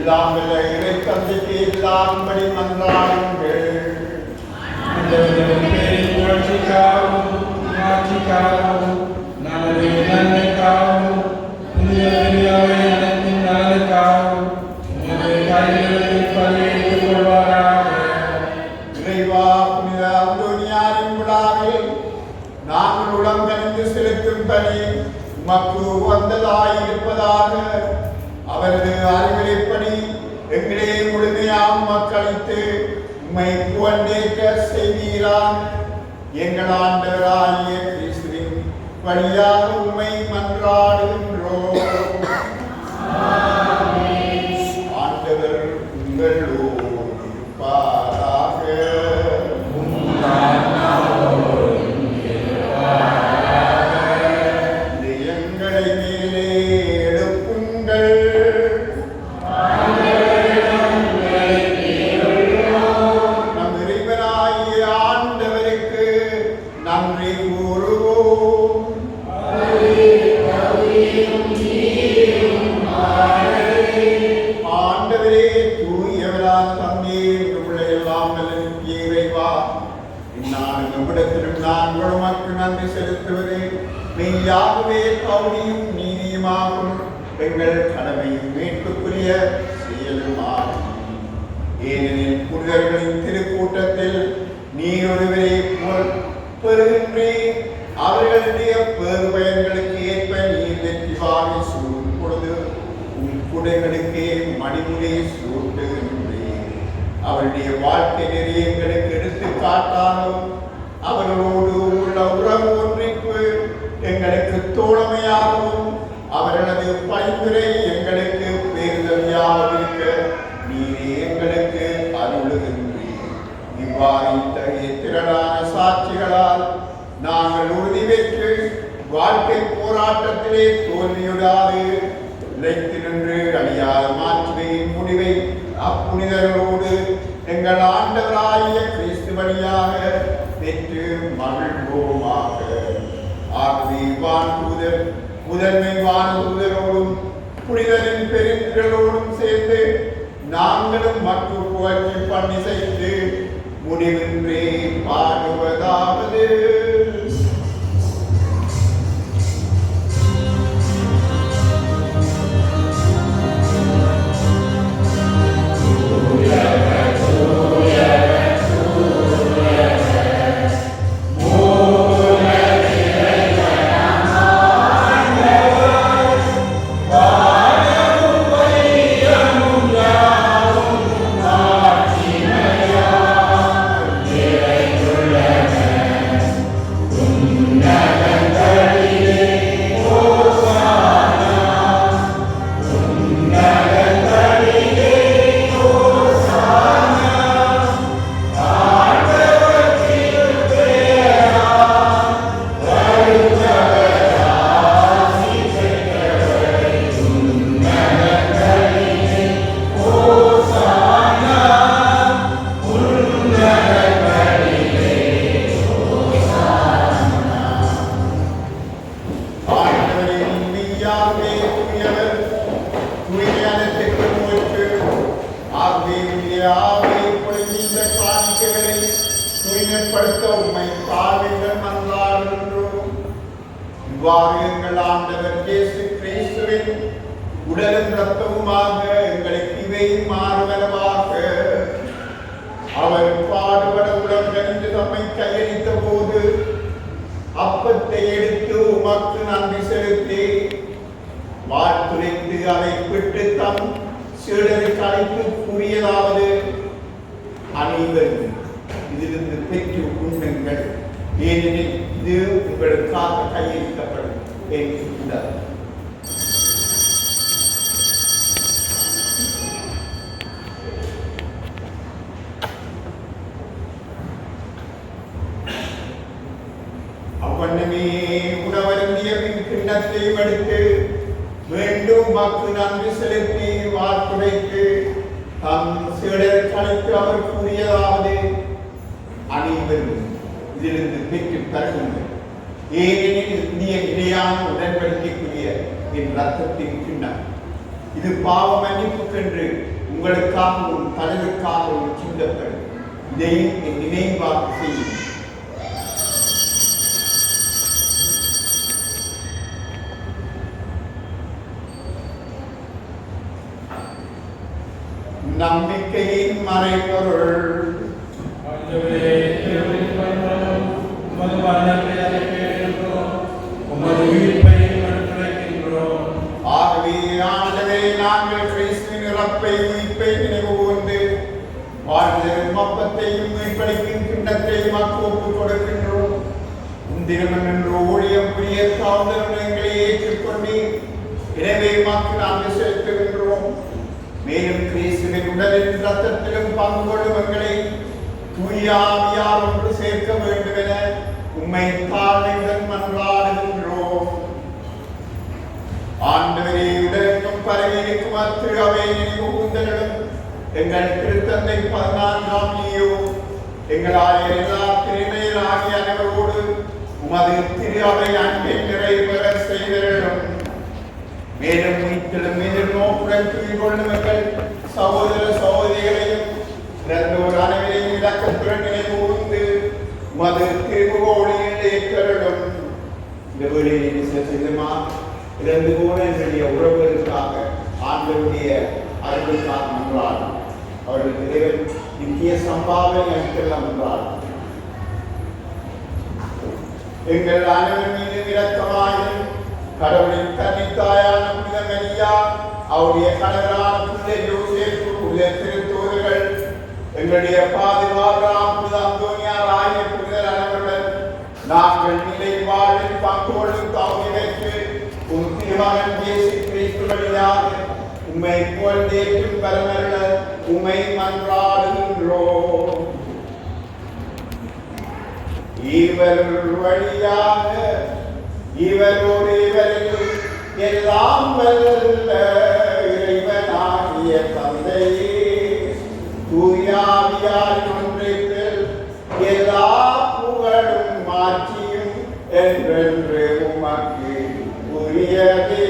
எல்லாம் வல்ல இறை தந்தைக்கு எல்லாரும்படி மன்றாடுங்கள். இறைவா, புனித அந்தோனியாரின் விழாவில் நாங்கள் உடம்பணிந்து செலுத்தும் பணி உமக்கு உகந்ததாயிருப்பதாக. அவரது அறிவுரைப்படி எங்களே முழுமையாக மக்களித்து உம்மை புகழ்ந்தேற்க செய்வீராம். எங்கள் ஆண்டவராகிய கிறிஸ்துவின் வழியாக உம்மை மன்றாடுகின்றோம். ஆண்டவர் உங்களோடு இருப்பாராக. எங்களை மேலே எழுப்புங்கள். நம் இறைவனாகிய ஆண்டவருக்கு நன்றி கூறுவோம். ஆண்டவரே, தூயவரான தந்தையே, உங்களை எல்லாம் வல்லமைக்கு இறைவா, இந்நாளும் நம்மிடத்திலும் நாங்கள் உமக்கு நன்றி செலுத்துவதே மெய்யாகவே கவுனியும் நீதியுமாகும் எங்கள் கடமையும் மீட்புக்குரிய செயலுமாகும். ஏனெனில் புனிதர்களின் திருக்கூட்டத்தில் நீ ஒருவரை பெறுகின்றேன். அவர்களுடைய பெரு பயன்களுக்கு ஏற்ப நீர் வெற்றி வாகை சூடும் பொழுது உன் குடைகளுக்கே மணிமுறை சூட்டுகின்றேன். அவருடைய வாழ்க்கை நெறி எங்களுக்கு எடுத்து காட்டாலும் அவர்களோடு உள்ள உறவு ஒன்றிப்பு எங்களுக்கு தோழமையாகவும் அவர்களது பரிந்துரை எங்களுக்கு பேருதவியாக இருக்க நீரே எங்களுக்கு அருளுகின்றீர். இவ்வாறு இத்தகைய திரளான சாட்சிகளால் நாங்கள் உறுதி பெற்று வாழ்க்கை போராட்டத்திலே தோல்வியுடாது நிலைத்து நின்று அழியாத மாற்றுகையின் முடிவை அப்புனிதர்களோடு எங்கள் ஆண்டவராகிய கிறிஸ்து வழியாக பெற்று மகிழ்வோமாக. ஆகவே வான்தூதர் முதன்மை வானதூதரோடும் புனிதரின் பெருங்களோடும் சேர்ந்து நாங்களும் மற்ற புகழ்ச்சி பண்ணி செய்து முடிவின்றே பாடுவதாவது. உடலும் ரத்தமுமாக எங்களுக்கு இவை மாறுவனவாக. அவர் பாடுபட உடம்பென்று தம்மை கையளித்த போது அப்பத்தை எடுத்து உமக்கு நன்றி செலுத்தி வாழ்த்துரைத்து அதை விட்டு தம் சீடருக்கு அழைத்து கூறியதாவது, அனைவரும் இதிலிருந்து பெற்று உண்ணுங்கள், ஏனெனில் இது உங்களுக்காக கையளிக்கப்படும் என்று கூறினார். அவ்வண்ணமே உணவருந்திய கிண்ணத்தை எடுத்து மீண்டும் மக்கு நன்றி செலுத்தி வாக்குரைத்து தம் சீடர் கணித்து அவர் கூறியதாவது, அனைவரும் இதிலிருந்து பெற்று தருங்கள், ஏனெனில் இந்திய இணையான உடன்படிக்கைக்குரிய என் ரத்தத்தின் கிண்ணம், இது பாவ மன்னிப்புக்கென்று உங்களுக்காகவும் தலைவருக்காகவும் சிந்தப்படும். இதையும் என் நினைவாக செய்யும். நம்பிக்கையின் மறைபொருள் ஆகவே ஆண்டவரே, நாங்கள் கிறிஸ்துவின் இறப்பை உயிர்ப்பை நினைவு கூர்ந்து வாழ்ந்தரும் அப்பத்தையும் மீட்பளிக்கும் கிண்ணத்தையும் ஒப்புக் கொடுக்கின்றோம். உந்திரமன் என்று ஊழியம் புரிய தாழ்ந்தவர்களை ஏற்றுக்கொண்டு எனவே மக்கள் நாங்கள் செலுத்துகின்றோம். மேலும் கிறிஸ்துவின் உடலின் இரத்தத்திலும் பங்கு கொள்ளும் எங்களை தூய ஆவியார் ஒன்று சேர்க்க வேண்டும் என உம்மை தாழ்மையுடன் மன்றாடுகின்றோம். ஆண்டவரே, உடலுக்கும் பரவியிருக்கும் திரு அவை நினைவுகூர்ந்தலும் எங்கள் திருத்தந்தை 14ஆம் லியோ எங்களால் எல்லா திறமையிலாகிய அனைவரோடு உமது திரு அவை அன்பை நிறைவேற செய்தலும். மேலும் மீட்களும் எதிர்நோக்குடன் துயிர்கொள்ளும் எங்கள் சகோதர சகோதரிகளையும் இறந்தோர் அனைவரையும் இலக்கத்துடன் நினைவுகூர்ந்து உமது திருமுகோடியில் ஏற்றலும். இந்த வேளையில் சிதமா இறந்து போன என்னுடைய உறவுகளுக்காக ஆண்டவருடைய அருளுக்காக மன்றாடும். அவர்கள் இறைவன் நித்திய சம்பாவை அளிக்கலாம் என்றார். எங்கள் அனைவர் மீது இரக்கமாயும் கடவுளின் தன்னித்தாயான புனித மரியா, அவருடைய கணவரான புனித யோசேப்பு, புனித திருத்தூதர்கள், எங்களுடைய பாதுகாவலராம் புனித அந்தோனியார் ஆகிய புனிதர் அனைவருடன் நாங்கள் நிலை வாழ்வில் பங்கு கொள்ளும் தகுதிக்கு உம் திருமகன் இயேசு கிறிஸ்து வழியாக உம்மை புகழ்ந்தேற்றும் பரமருள உம்மை மன்றாடுகின்றோம். இவர் வழியாக இவரோடு இவரில் எல்லாம் வல்ல இறைவனாகிய தந்தையே, தூயாவியார் ஒன்றில் எல்லா புகழும் மாற்றியும் என்றென்று உமக்கு உரியதே.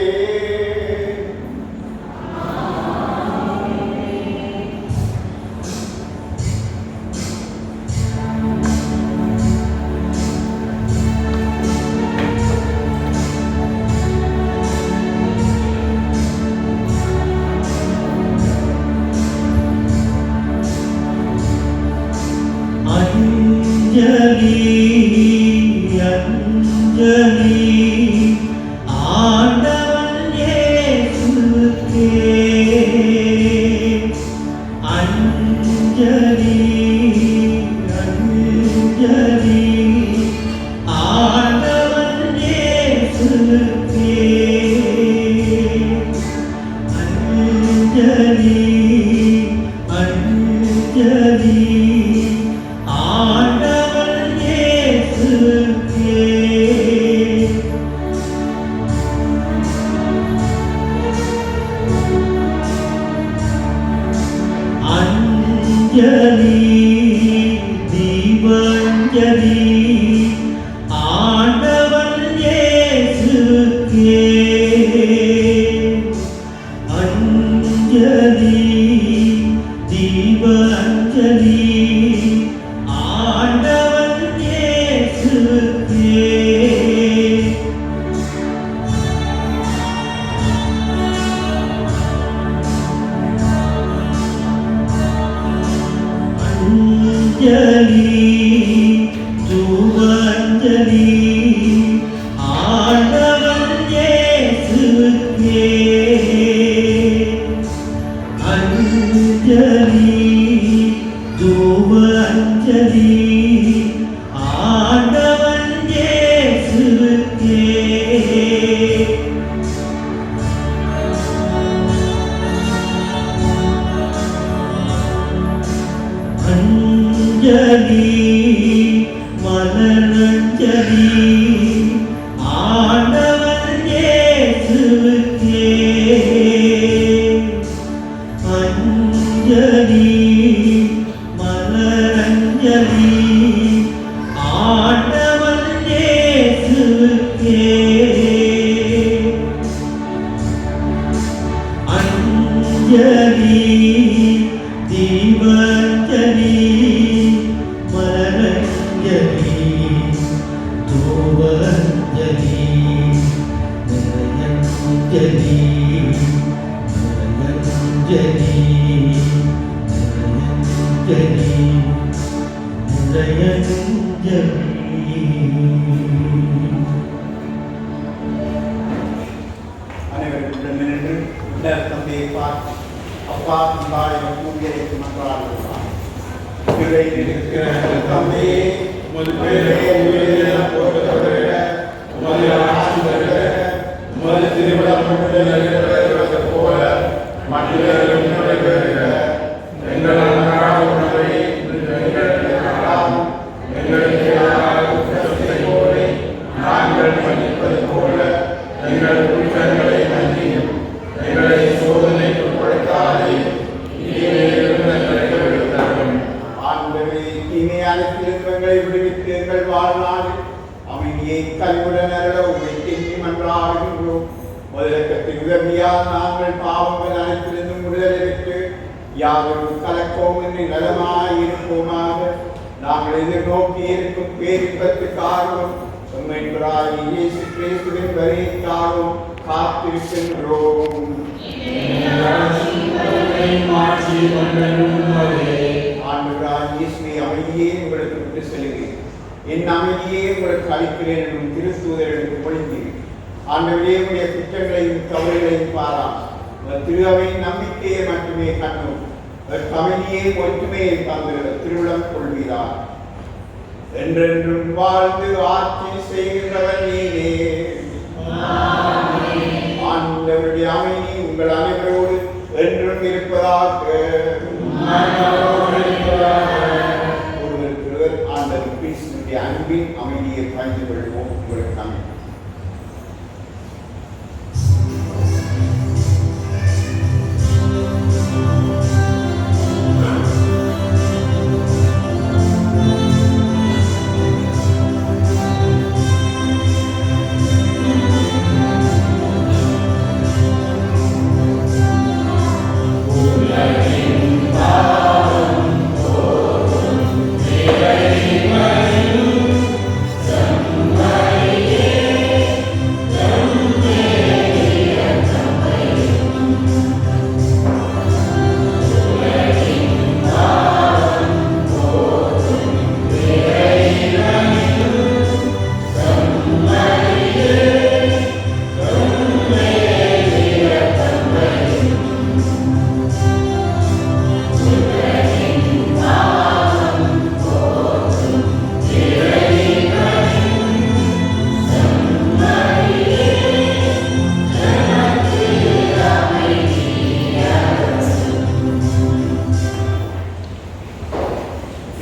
அஞ்சலி தீபஞ்சலி மலரஞ்சலி தூவஞ்சலி நிரஞ்சலி நிரஞ்சலி நிரஞ்சலி அனைவருக்கும் நின்று உடல் தந்தையை பார்த்து அப்பா உங்களுடைய கூறியதை மன்றாடுகிறார். இருக்கிற தந்தையே, உமது பெயரை போற்றுகிறவர்கள, உமது ஆட்சி வருக, உமது திருவிழம் நிறைவேறுவது போல மற்றவர்களும் நிறைவேறுக. எங்கள் அன்றாட உணவை இன்று எங்களுக்கு தாரும். எங்களுக்கு எதிராக குற்றம் செய்வோரை நாங்கள் மன்னிப்பது போல எங்கள் குற்றங்களை மன்னியும். எங்களை சோதனைக்கு உட்படுத்தாதேயும், தீமையிலிருந்து எங்களை விடுவித்தருளும். ஆண்டவரே, தீமையானத்திலிருந்து எங்களை விடுவித்து எங்கள் வாழ்நாளில் அமைதியை கனிவுடன் அருள உம்மை கெஞ்சி மன்றாடுகின்றோம். முதலக்கத்தின் உதவியால் நாங்கள் பாவங்கள் அனைத்திலிருந்தும் விடுதலை பெற்று யாதொரு கலக்கமின்றி நலமாயிருப்போமாக. நாங்கள் எதிர்நோக்கி இருக்கும் பேரின்பத்துக்காகவும் மீட்பராகிய இயேசு கிறிஸ்துவின் வருகைக்காகவும் காத்திருக்கின்றோம். ஆண்டவராகிய இயேசுவை அமைதியே உங்களுக்கு விட்டு செல்கிறேன், என் அமைதியே உங்களுக்கு அளிக்கிறேன் என்றும் திருத்தூதர்களுக்கு மொழிந்தீர். ஆண்டவரே, உடைய குற்றங்களையும் தவறுகளையும் பாராம். திரு அவையின் நம்பிக்கையை மட்டுமே கண்ணோம், அமைதியை ஒற்றுமையை தந்து திருவிழம் கொள்வீரார். என்றென்றும் வாழ்ந்து ஆட்சி செய்கின்றவர் நீரே. ஆண்டவருடைய அமைதி உங்கள் அனைவரோடு என்றும் இருப்பதாக. ஒருவர் ஆண்டவர் கிறிஸ்துவின் அன்பின் அமைதியை பகிர்ந்து கொள்வோம். உங்களுக்கு அமைதி.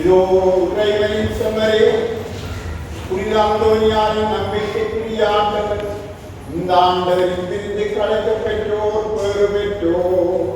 இதோ இறைவனின் செம்மறே, புனித அந்தோனியாரின் நம்பிக்கைக்குரிய ஆண்டவர், இந்த ஆண்டவரின் விருந்து கலைக்கப் பெற்றோர் பேறு பெற்றோர்.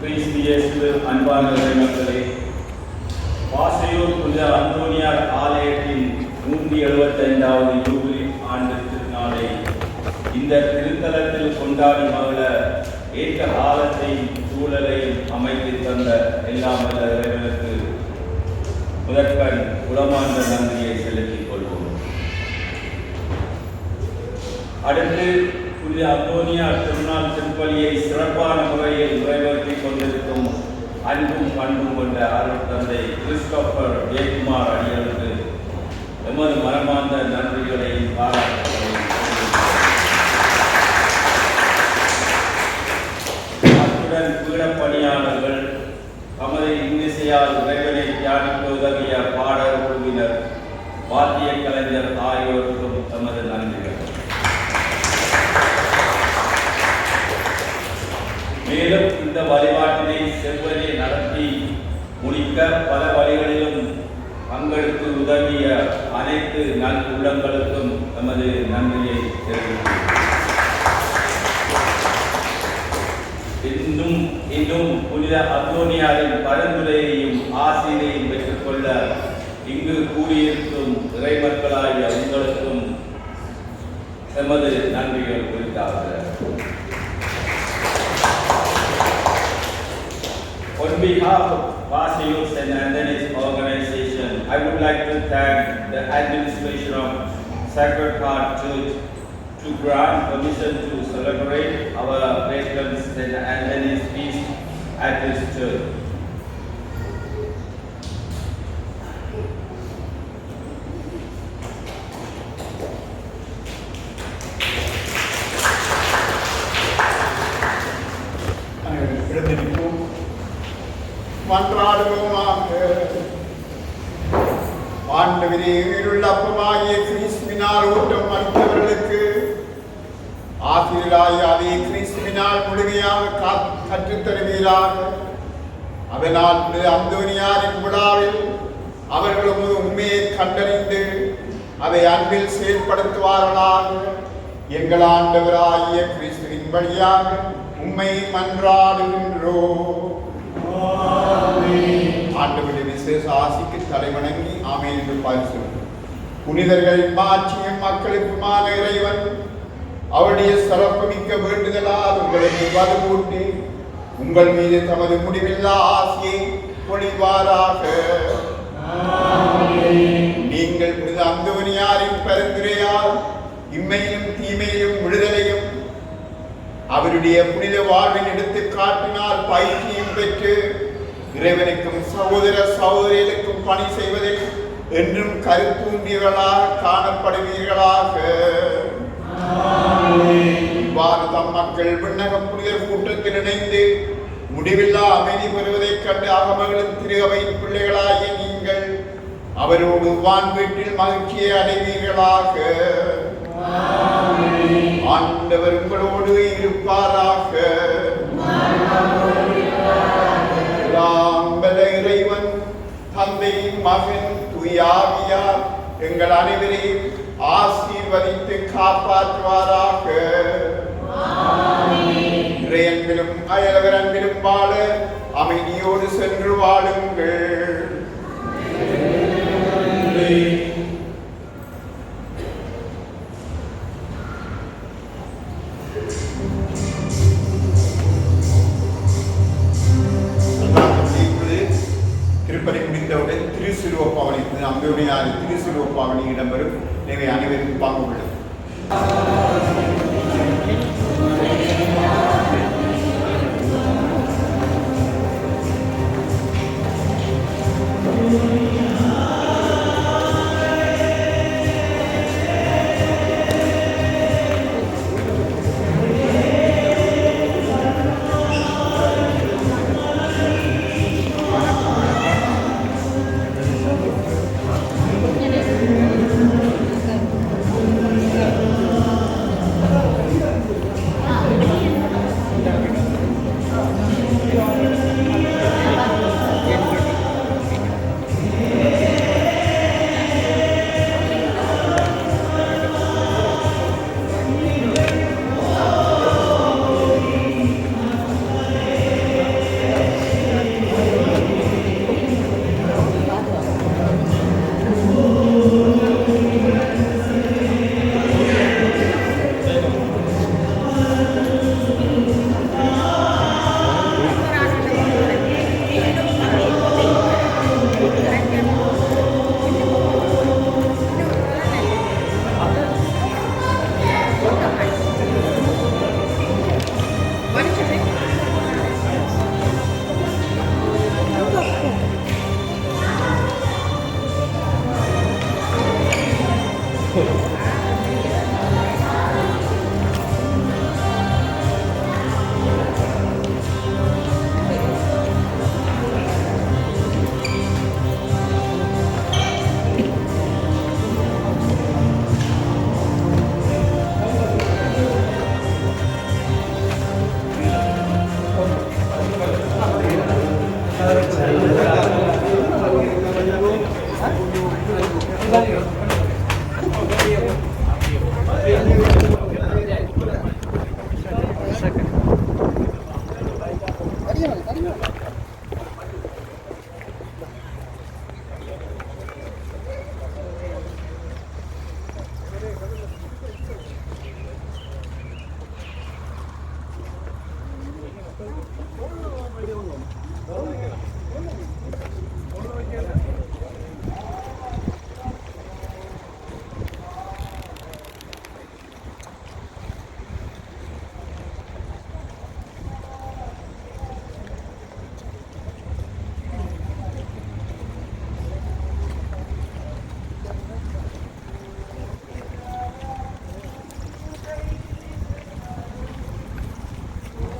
கிறிஸ்து அன்பான மக்களே, வாசையூர் புனித அந்தோனியார் ஆலயத்தின் 175வது யூபிலி ஆண்டு திருநாளை இந்த திருத்தலத்தில் கொண்டாடி மகள ஏற்ற காலத்தையும் சூழலையும் அமைத்து தந்த எல்லாம் வல்ல இறைவனுக்கு முதற்கண் உளமார்ந்த நன்றியை செலுத்திக் கொள்வோம். அடுத்து புனித அந்தோனியார் திருநாள் திருப்பலியை சிறப்பான முறையில் நிறைவேற்றிக் கொண்டிருக்கும் அன்பும் பண்பும் கொண்ட அருள் தந்தை கிறிஸ்டோபர் ஜெயக்குமார் அடிகளுக்கு எமது மனமார்ந்த நன்றிகளையும் பாராட்டுகளையும் அத்துடன் பீடப்பணியாளர்கள் தமது இன்னிசையால் இறைவனை தியானிக்க உதவிய பாடல் குழுவினர், வாத்திய கலைஞர் ஆகியோருக்கும் தமது நன்றிகள். மேலும் இந்த வழிபாட்டினை செவ்வனே நடத்தி முடிக்க பல வழிகளிலும் பங்கெடுத்து உதவிய அனைத்து நல் உள்ளங்களுக்கும் தமது நன்றியை தெரிவிக்கிறேன். இன்னும் புனித அந்தோனியாரின் பரிந்துரையையும் ஆசிரியையும் பெற்றுக்கொள்ள இங்கு கூடியிருக்கும் இறைமக்களாகிய உங்களுக்கும் எமது நன்றிகள் குறித்தாக. On behalf of Vasayu St. Anthony's organization, I would like to thank the administration of Sacred Heart Church to grant permission to celebrate our patron St. Anthony's feast at this church. மன்றாடுவோமாக. ஆண்டவரே, உயிருள்ள அப்பமாகிய கிறிஸ்துவினால் ஊட்டம் அளித்தவர்களுக்கு ஆசிரியராய் அதே கிறிஸ்துவினால் முழுமையாக கற்றுத்தருவீராக. அதனால் அந்தோனியாரின் விழாவில் அவர்களும் உண்மையை கண்டறிந்து அதை அன்பில் செயல்படுத்துவார்களாக. எங்கள் ஆண்டவராகிய கிறிஸ்துவின் வழியாக உம்மை மன்றாடுகின்றோம். ஆண்டவருடைய விசேஷ ஆசிக்கு தலைவணங்கி ஆமென் என்று பாடிச்சொல்லும். புனிதர்களின் மாட்சியும் மக்களுக்குமான இறைவன் அவருடைய சிறப்பு மிக்க வேண்டுதலால் உங்களுக்கு வலுவூட்டி உங்கள் மீது தமது முடிவில்லா ஆசியை பொழிவாராக. நீங்கள் புனித அந்தோனியாரின் பரிந்துரையால் இம்மையிலும் தீமையிலும் விடுதலையும் அவருடைய புனித வாழ்வின் எடுத்து காட்டினால் பயிற்சியும் பெற்று இறைவனுக்கும் சகோதர சகோதரிகளுக்கும் பணி செய்வதில் என்றும் கருத்தூண்டியவர்களாக காணப்படுவீர்களாக. இவ்வாறு தம் மக்கள் விண்ணக புனிதர் கூட்டத்தில் இணைந்து முடிவில்லா அமைதி பெறுவதைக் கண்டு அகமகளும் திரு அவையின் பிள்ளைகளாகிய நீங்கள் அவரோடு வான் வீட்டில் மகிழ்ச்சியை அடைவீர்களாக. ஆண்டவர் உங்களோடு இருப்பாராக. இறைவன் தந்தை மகன் தூயாவியார் எங்கள் அனைவரையும் ஆசீர்வதித்து காப்பாற்றுவாராக. இறையன்பிலும் அயலவர் அன்பிலும் வாழ அமைதியோடு சென்று வாழுங்கள். திருப்பதி முடிந்தவுடன் திருசிலுவப்பாவணி அந்தோனியார் திருசிலுவப்பாவணி இடம்பெறும். எனவே அனைவருக்கும் பங்கு கொள்ளும்.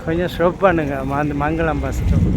கொஞ்சம் ஸ்டாப் பண்ணுங்க அந்த மங்களம் பஸ் ஸ்டாப்.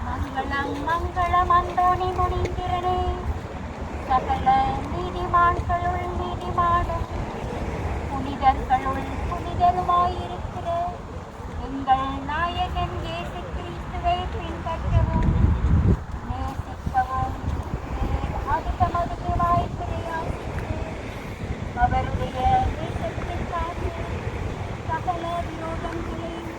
மங்களம் மங்களமந்தோணி முனிந்திரனே சகல நீதிமான்களுள் நீதிமானும் புனிதர்களுள் புனிதருமாயிருக்கிற எங்கள் நாயகன் இயேசு கிறிஸ்துவை பின்பற்றவும் நேசிக்கவும் அதிகமதுக்கு வாய்ப்பிரையாசித்து அவருடைய தேசத்திற்காக சகல விரோதங்களையும்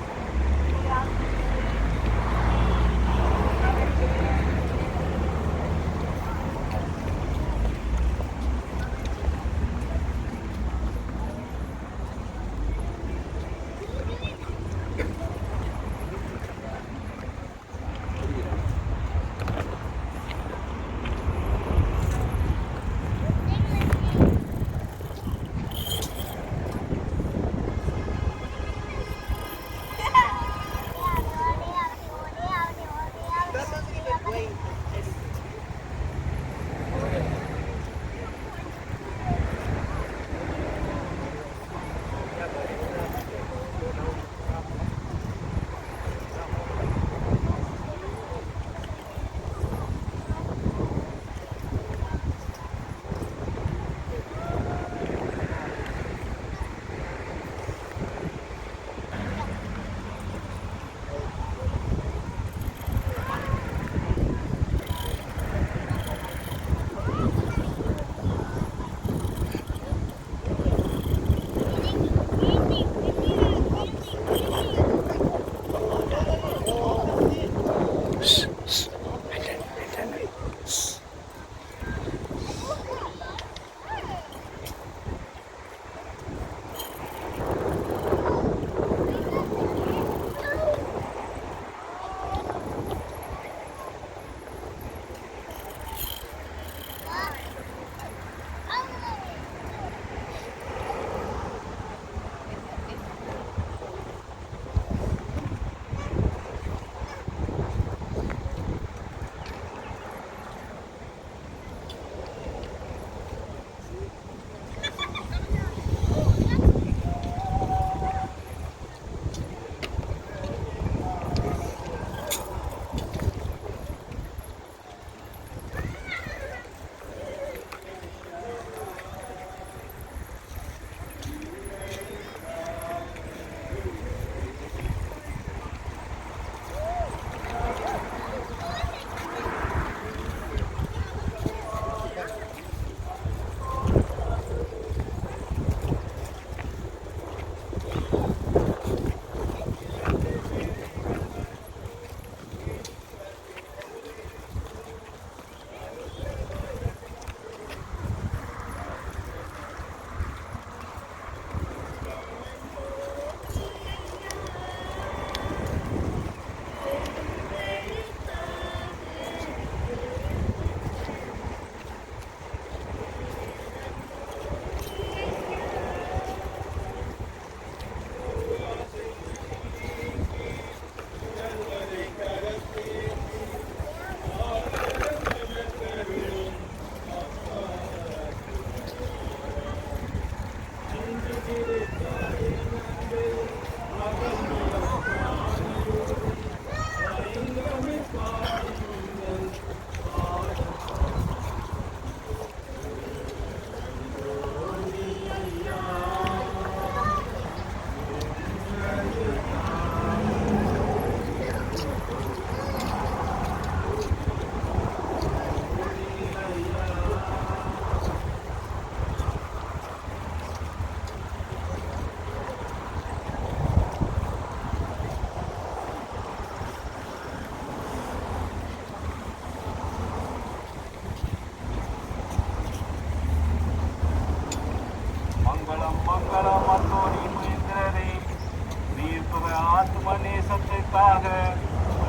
ஆத்ம நேசத்திற்காக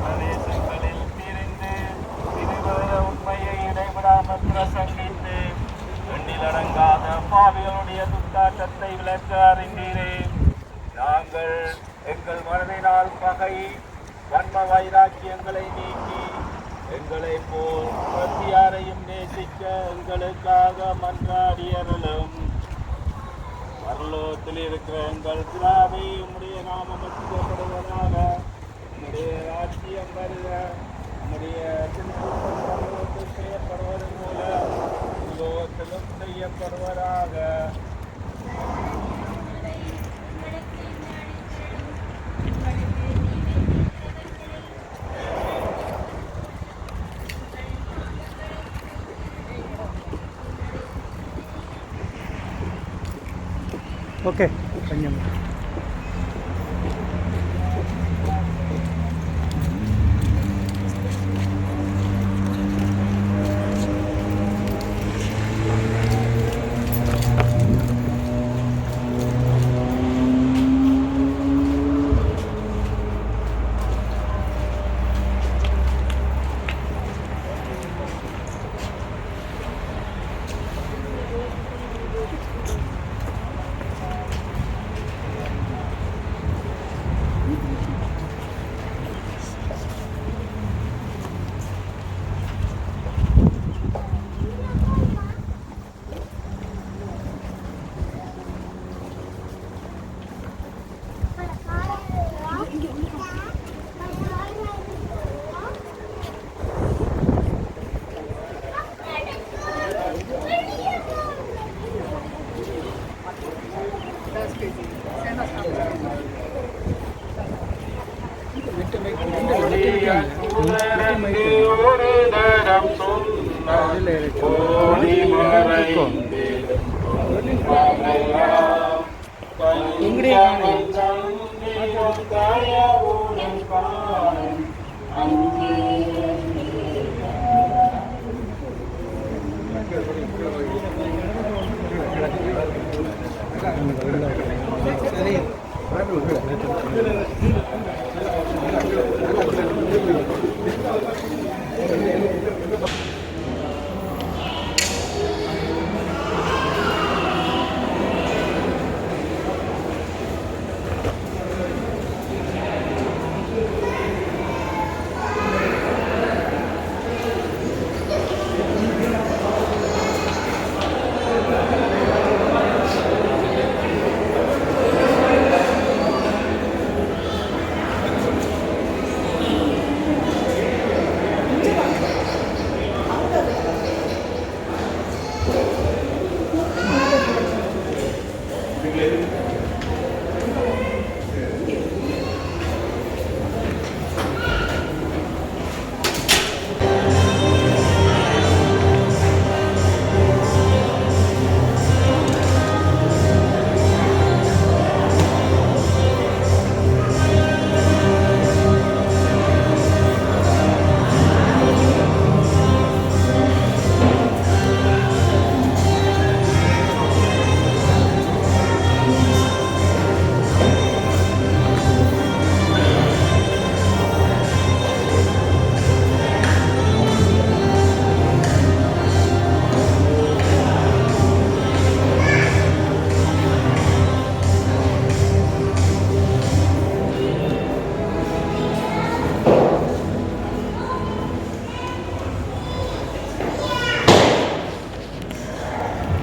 பிரதேசங்களில் பிரிந்து திருவர உண்மையை இடைவிடாமல் பிரசங்கித்து எண்ணிலடங்காத பாவிகளுடைய துத்தாட்டத்தை விளக்க அறிந்தீரே. நாங்கள் எங்கள் மனதினால் பகை வன்ம வைராக்கியங்களை நீக்கி எங்களை போல் பிரத்தியாரையும் நேசிக்க எங்களுக்காக மன்றாடியர்களும் பரலோகத்தில் இருக்கிற எங்கள் பிதாவே, உம்முடைய நாமம் மகிமைப்படுவதாக, உம்முடைய ராஜ்யம் வருக, உம்முடைய சித்தம் பரலோகத்தில் செய்யப்படுவது போல லோகத்திலும் செய்யப்படுவதாக. ஓகே கொஞ்சம்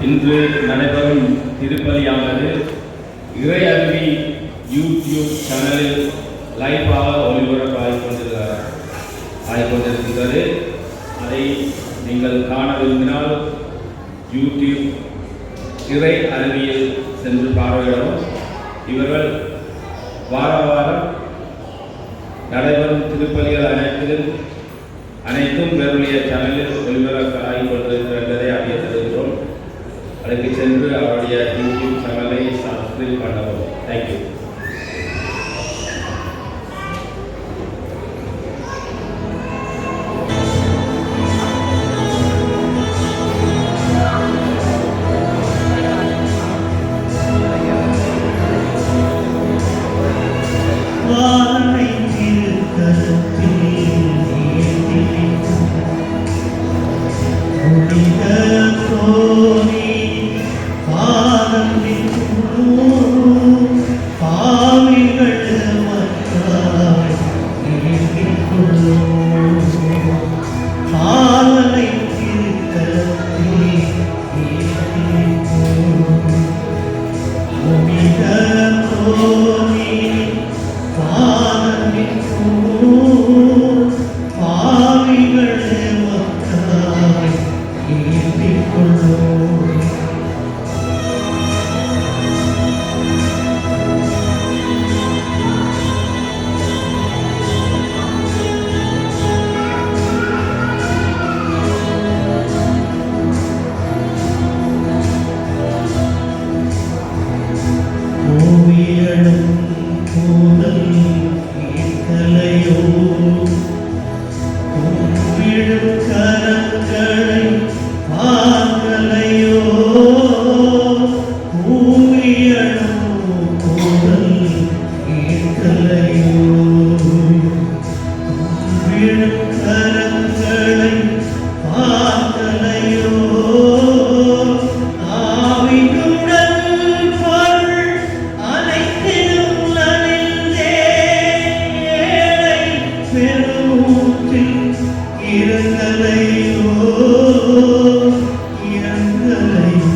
இன்று நடைபெறும் திருப்பலியானது இறை அருவி யூடியூப் சேனலில் லைவாக ஒளிபரப்பு ஆகிக்கொண்டிருக்கின்றது. அதை நீங்கள் காண விரும்பினால் யூடியூப் இறை அருவியில் சென்று பார்வையிடவும். இவர்கள் வாரம் நடைபெறும் திருப்பலிகள் அனைத்தும் வேறுடைய சேனலில் ஒளிபரப்பு ஆகிக்கொண்டிருக்கின்றதை அறியப்படுகிறோம். அதற்கு சென்று அவருடைய யூடியூப் சேனலை சப்ஸ்கிரைப் பண்ணவும். தேங்க்யூ. பாலனை திருக்கரத்தில் ஏந்திருக்கும் புனித தோணி பாதம் பாவிகள் மக்காய் ஏந்திக்கொள்ளும் பாலனை திருக்கரத்தில் ஏந்திருக்கும் புனித தோணி பாதம் பாவிகள் மக்காய் ஏந்திக்கொள்ளும் கோவியலும் கூடல் கேட்கலையோ கும்பிடும் கரங்களை பார்க்கலையோ கோவியலும் கூடல் கேட்கலையோ கும்பிடும் கரங்களை பார்க்கலையோ ஆவியுடன் பொருள் அனைத்திலும் நலிந்தே ஏழை பெருமூச்சில் இறங்கலையோ இறங்கலையோ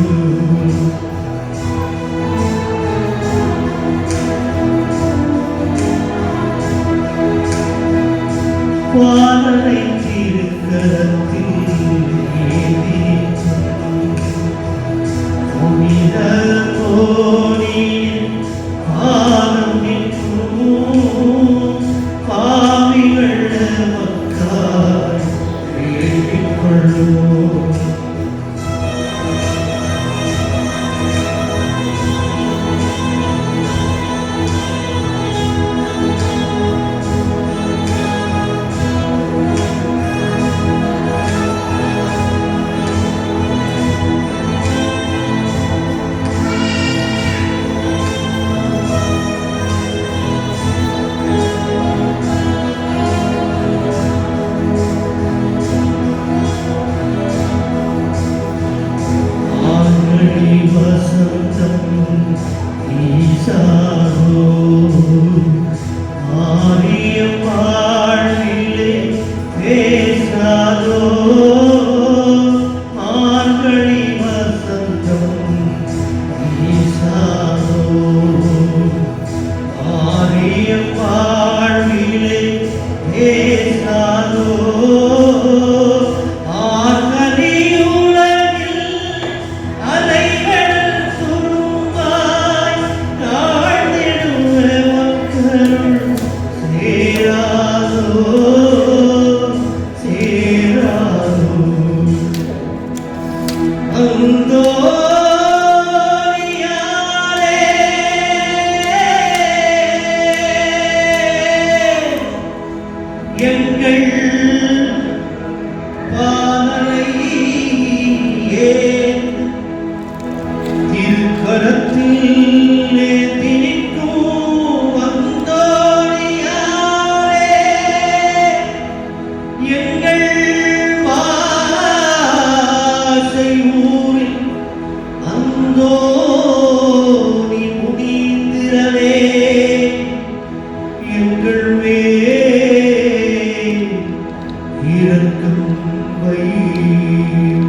பாலனை திருக்கரத்தில் ஏந்திருக்கும் புனித தோணியின் பாதம் நிற்கும் பாவிகள் மக்காய் ஏற்றிக்கொள்ளும் ஆங்கடி வசந்தம் ஈசாரோ ஆரிய வாழ்விலே பேசாதோ ஆங்கடி வசந்தம் ஈசாரோ ஆரிய வாழ்விலே பேசாதோ ஆர்கலி உலகில் அலைகள் துரும்பாய் தாழ்ந்திடுவ மக்கள் சேராதோ சேராதோ அந்தோனியாரே எங்கள் பாலனையே திருக்கரத்தில் ஏந்திருக்கும் அந்தோனியாரே எங்கள் வாசை ஊரில் அந்தோனி முனீந்திரனே எங்கள் மேல் இரக்கம் வையும்.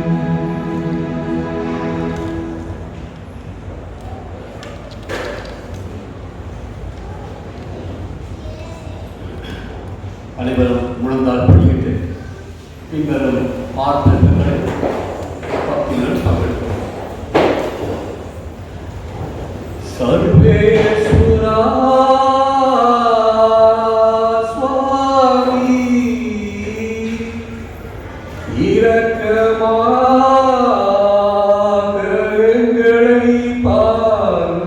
அனைவரும் முழந்தால் படிக்கிட்டு பின்வரும் ஆர்த்தங்களை பக்திகள் பங்கெடுக்கும். சர்வேஸ்வரா சுவாமி இரக்கமாக எங்களை பாரும்.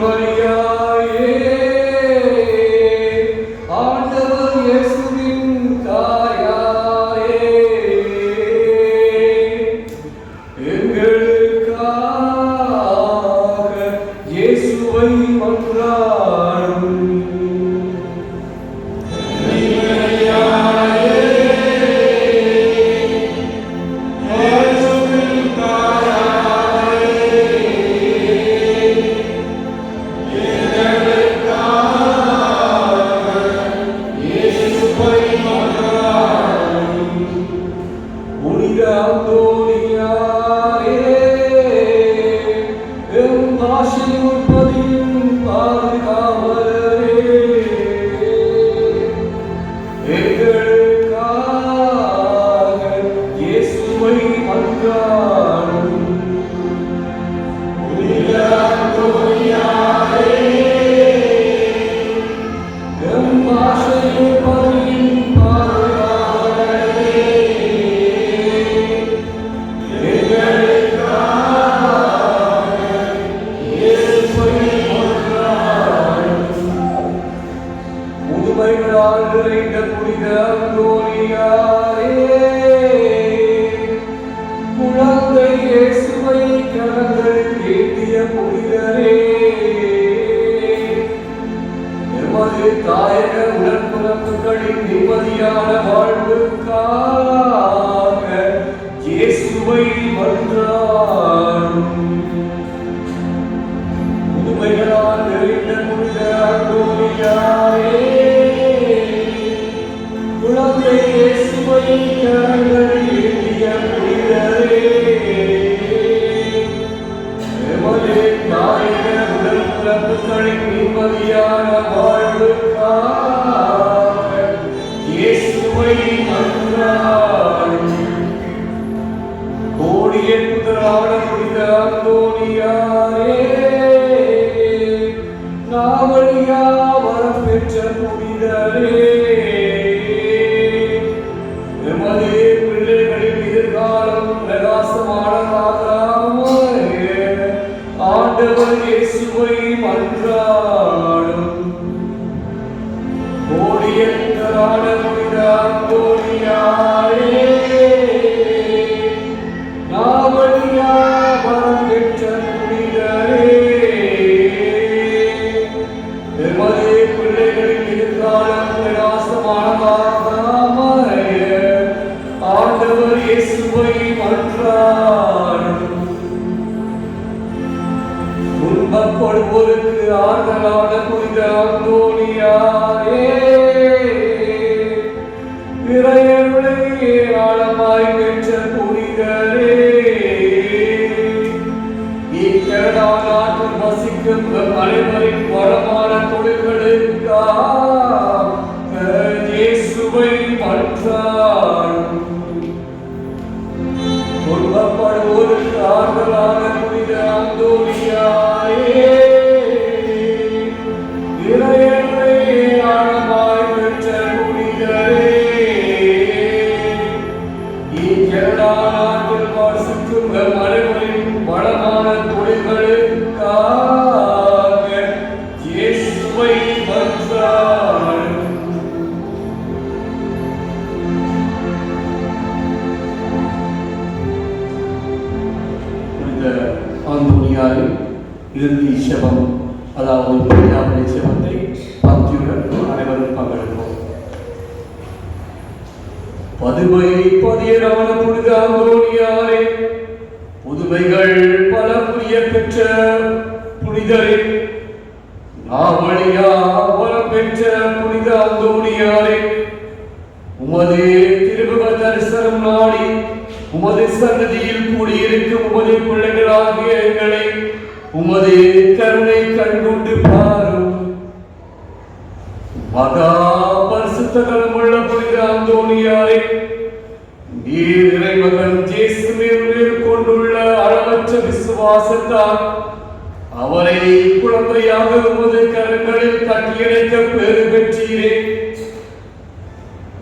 மரியாயே ஆண்டவர் இயேசுவின் தாயாரே எங்களுக்காக இயேசுவை மன்றாடும். தாயக உடன்பிறப்புகளின் நிம்மதியான வாழ்வுக்காக இயேசுவை மன்றாடும். புதுமைகளால் நிறைந்த புனித அந்தோனியாரே குழந்தை இயேசுவை கரங்களில் ஏந்திய புனிதரே எமது தாயக உடன்பிறப்புகளின் நிம்மதியான வாழ்வுக்காக இயேசுவை மன்றாடும். கோடிய புதரான புனித அந்தோனியாரே நாவழியா வரம் பெற்ற புனிதரே எமது பிள்ளைகளின் எதிர்காலம் பிரகாசமானதாக ஆண்டவர் இயேசுவை மன்றாடும். கோடிய புதரான புனித அந்தோனியாரே நாவழியா வரம் பெற்ற புனிதரே எமது பிள்ளைகளின் எதிர்காலம் பிரகாசமானதாக ஆண்டவர் இயேசுவை மன்றாடும். துன்பப்படுவோருக்கு ஆறுதலான புனித அந்தோனியாரே இறைவனை ஆழமாய் பெற்ற புனிதரே இக்கடா நாட்டில் வசிக்கும் அனைவரின் வளமான தொழில்களுக்காக இயேசுவை மன்றாடும். துன்பப்படுவோருக்கு ஆறுதலான புனித அந்தோனியாரே இறைவனை ஆழமாய் பெற்ற புனிதரே இக்கடா நாட்டில் வசிக்கும் அனைவரின் வளமான தொழில்களுக்காக இயேசுவை மன்றாடும். அந்தோனியாரின் இறுதி செபம், அதாவது பிரியாவினை செபத்தை பக்தியுடன் அனைவரும் பங்கெடுப்போம். பதுமையை பதியரான புனித அந்தோனியாரே புதுமைகள் பல புரிய பெற்ற புனிதரே நாவழியா வரம் பெற்ற புனித அந்தோனியாரே உமது திருமுக தரிசனம் நாடி உமது சன்னதியில் கூடியிருக்கும் உமது பிள்ளைகளாகிய எங்களை உமது கருணை கண்கொண்டு பாரும். மகா பரிசுத்த கரமுள்ள புனித அந்தோனியாரே நீர் இறைமகன் இயேசு மேல் கொண்டுள்ள அளவற்ற விசுவாசத்தால் அவரை குழந்தையாக உமது கரங்களில் கட்டியணைக்க பெரு பெற்றீரே.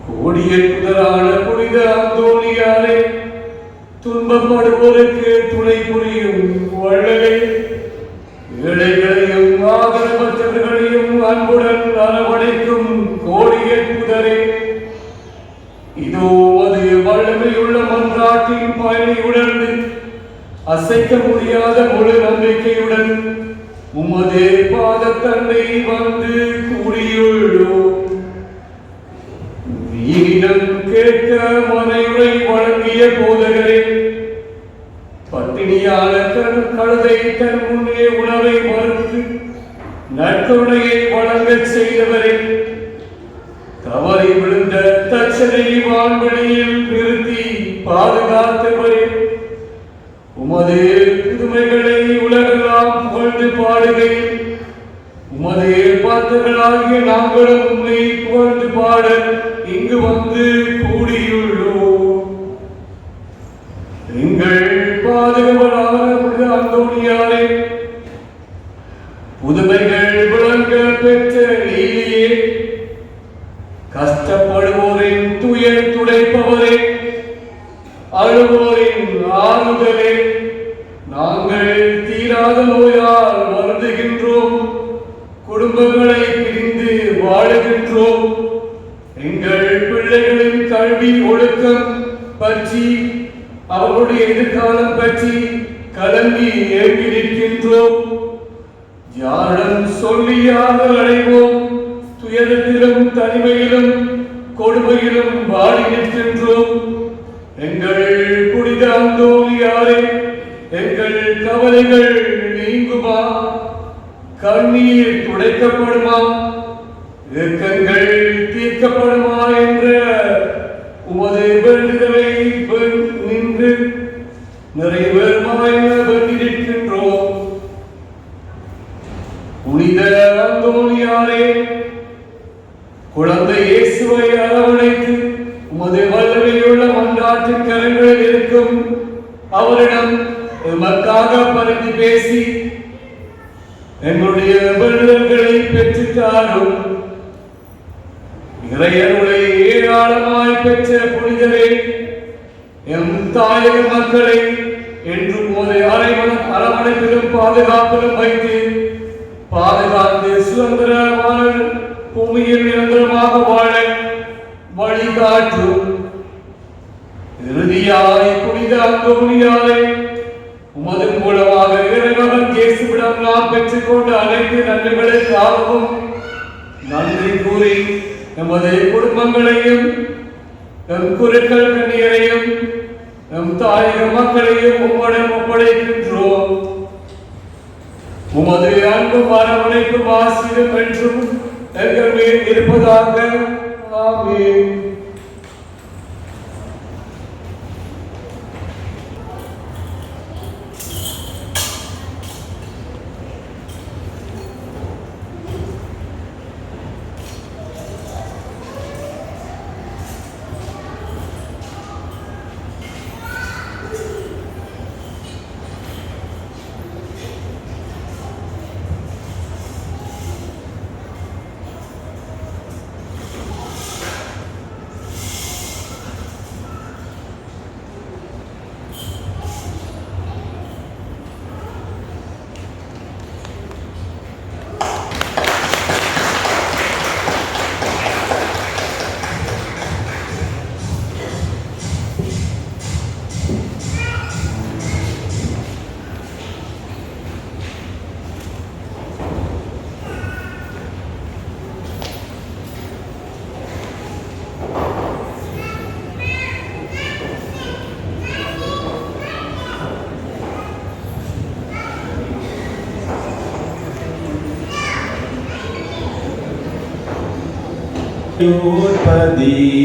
கோடிய புதரான புனித அந்தோனியாரே துன்பப்படுவோருக்கு துணை புரியும் வள்ளலே ஏழைகளையும் போதகரே, இதோ அது வல்லமையுள்ள மன்றாட்டின் பயனை உணர்ந்து அசைக்க முடியாத முழு நம்பிக்கையுடன் உமது பாதத்தண்டை வந்து கூடியுள்ளோம். நீரிடம் கேட்க மனையுரை வழங்கிய போதகரே, பட்டினியான கழுதை தன் முன்னே உணவை மறுத்து நற்கருணையை வழங்கச் செய்தவரே, தவறி விழுந்த தச்சனை வான்வெளியில் நிறுத்தி பாதுகாத்தவரே, உமது புதுமைகளை உலகெல்லாம் புகழ்ந்து பாடுகையில் உமது ஏற்பாட்டுகளாகிய நாங்களும் உண்மை புகழ்ந்து பாட இங்கு வந்து கூடியுள்ளோம். எங்கள் பாதுகாவலான அந்தோணியாரே, புதுமைகள் விளங்க பெற்ற நீதியே, கஷ்டப்படுவோரின் துயர் துடைப்பவரே, அழுவோரின் ஆறுதலே, நாங்கள் தீராத நோயால் வருந்துகின்றோம், குடும்பங்களை பிரிந்து வாழுகின்றோம். எங்கள் பிள்ளைகளின் கல்வி ஒழுக்கம் பற்றி அவர்களுடைய எதிர்காலம் பற்றி கலங்கி ஏங்கி நிற்கின்றோம். யாரிடம் சொல்லியாக அடைவோம், துயரத்திலும் தனிமையிலும் கொடுமையிலும் வாடி நிற்கின்றோம். எங்கள் புனித அந்தோணியாரே, எங்கள் கவலைகள் நீங்குமா? கண்ணீர் துடைக்கப்படுமா? இயக்கங்கள் தீர்க்கப்படுமா என்ற உமது வேண்டுதலை நின்று நிறைவேறுமா என வேண்டியிருக்கின்றோம். புனித அந்தோணியாரே, குழந்தை இயேசுவை அரவணைத்து உமது வல்லமையுள்ள மன்றாட்டின் கரங்களில் இருக்கும் அவரிடம் எமக்காக பரிந்து பேசி எங்களுடைய வேண்டுதல்களை பெற்றுத்தாரும். இறையருளை ஏராளமாய் பெற்ற புனிதரே, எம் தாயக மக்களை என்றும் ஒரு அரவணைப்பிலும் பாதுகாப்பிலும் வைத்து பாதுகாத்து சுதந்திரமான பூமியில் நிரந்தரமாக வாழ வழிகாட்டும். இறுதியாய் புனித அந்தோணியாரே, உமது மூலமாக இறைவன் இயேசுவிடம் நாம் பெற்றுக்கொண்ட அனைத்து நன்மைகளுக்காகவும் நன்றி கூறி நமது குடும்பங்களையும் நம் குருக்கள் கண்ணியரையும் நம் தாயக மக்களையும் உம்மிடம் ஒப்படைக்கின்றோம். உமது அன்பும் அரவணைப்பும் ஆசீரும் என்றும் எங்கள் மேல் இருப்பதாக. ஆமென்.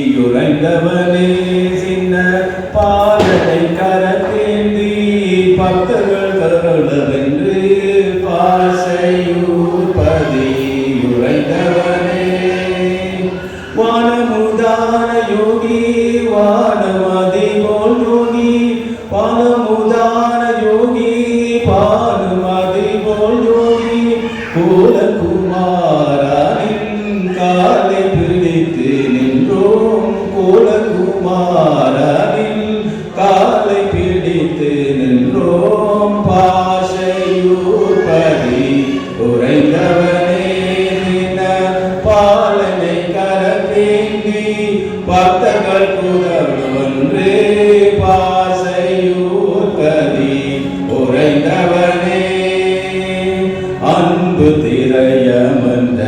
பதியுறைந்தவனே, சின்ன பாதத்தை கரத்தேந்தி பக்தர்கள் கருளவென்று பாசையூர் பதியுறைந்தவனே, வானமுதான யோகி வானமதி போல் யோகி, வானமுதான யோகி பானுமதி போல் யோகி, கோலகுமாரனின் காலை பிடித்து நின்றோம், கோலகுமாரனின் காலை பிடித்து நின்றோம், பாசையூர் பதி உறைந்தவனே, பாலனை கரத்தேந்தி பக்தர்கள் புதல்வன்றே பாசையூர் கதி உறைந்தவனே அன்பு திரையமர்ந்த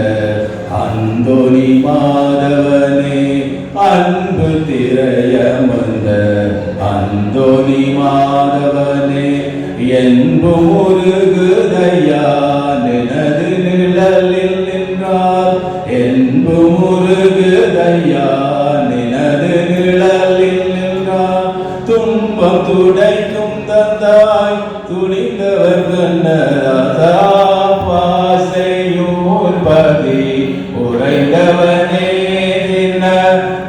அந்தோணி மாதவனே அன்பு திரையமர்ந்த அந்தோணி மாதவனே என்பு முருகுதையா நினது நிழலில் நின்றார் என்பு முருகுதையா நினது நிழலில் நின்றார் துன்பம் துடைக்கும் தந்தாய் துணிந்தவர் கண்ணராதா பாசையூர் பதி உறைந்தவனே தின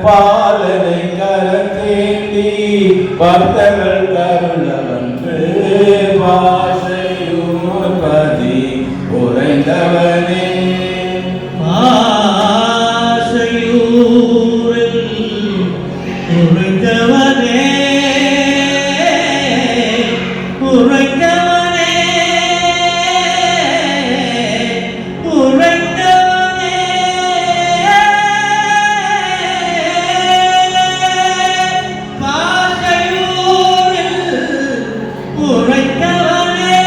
பாலனை கரத்தேந்தி பக்தர்கள் கருணவன்று பாசையூர் பதி உறைந்தவனே ஆசையூரில் உறைந்தவனே உறைந்தவனே உறைந்தவனே பாசையூரில் உறைந்தவனே.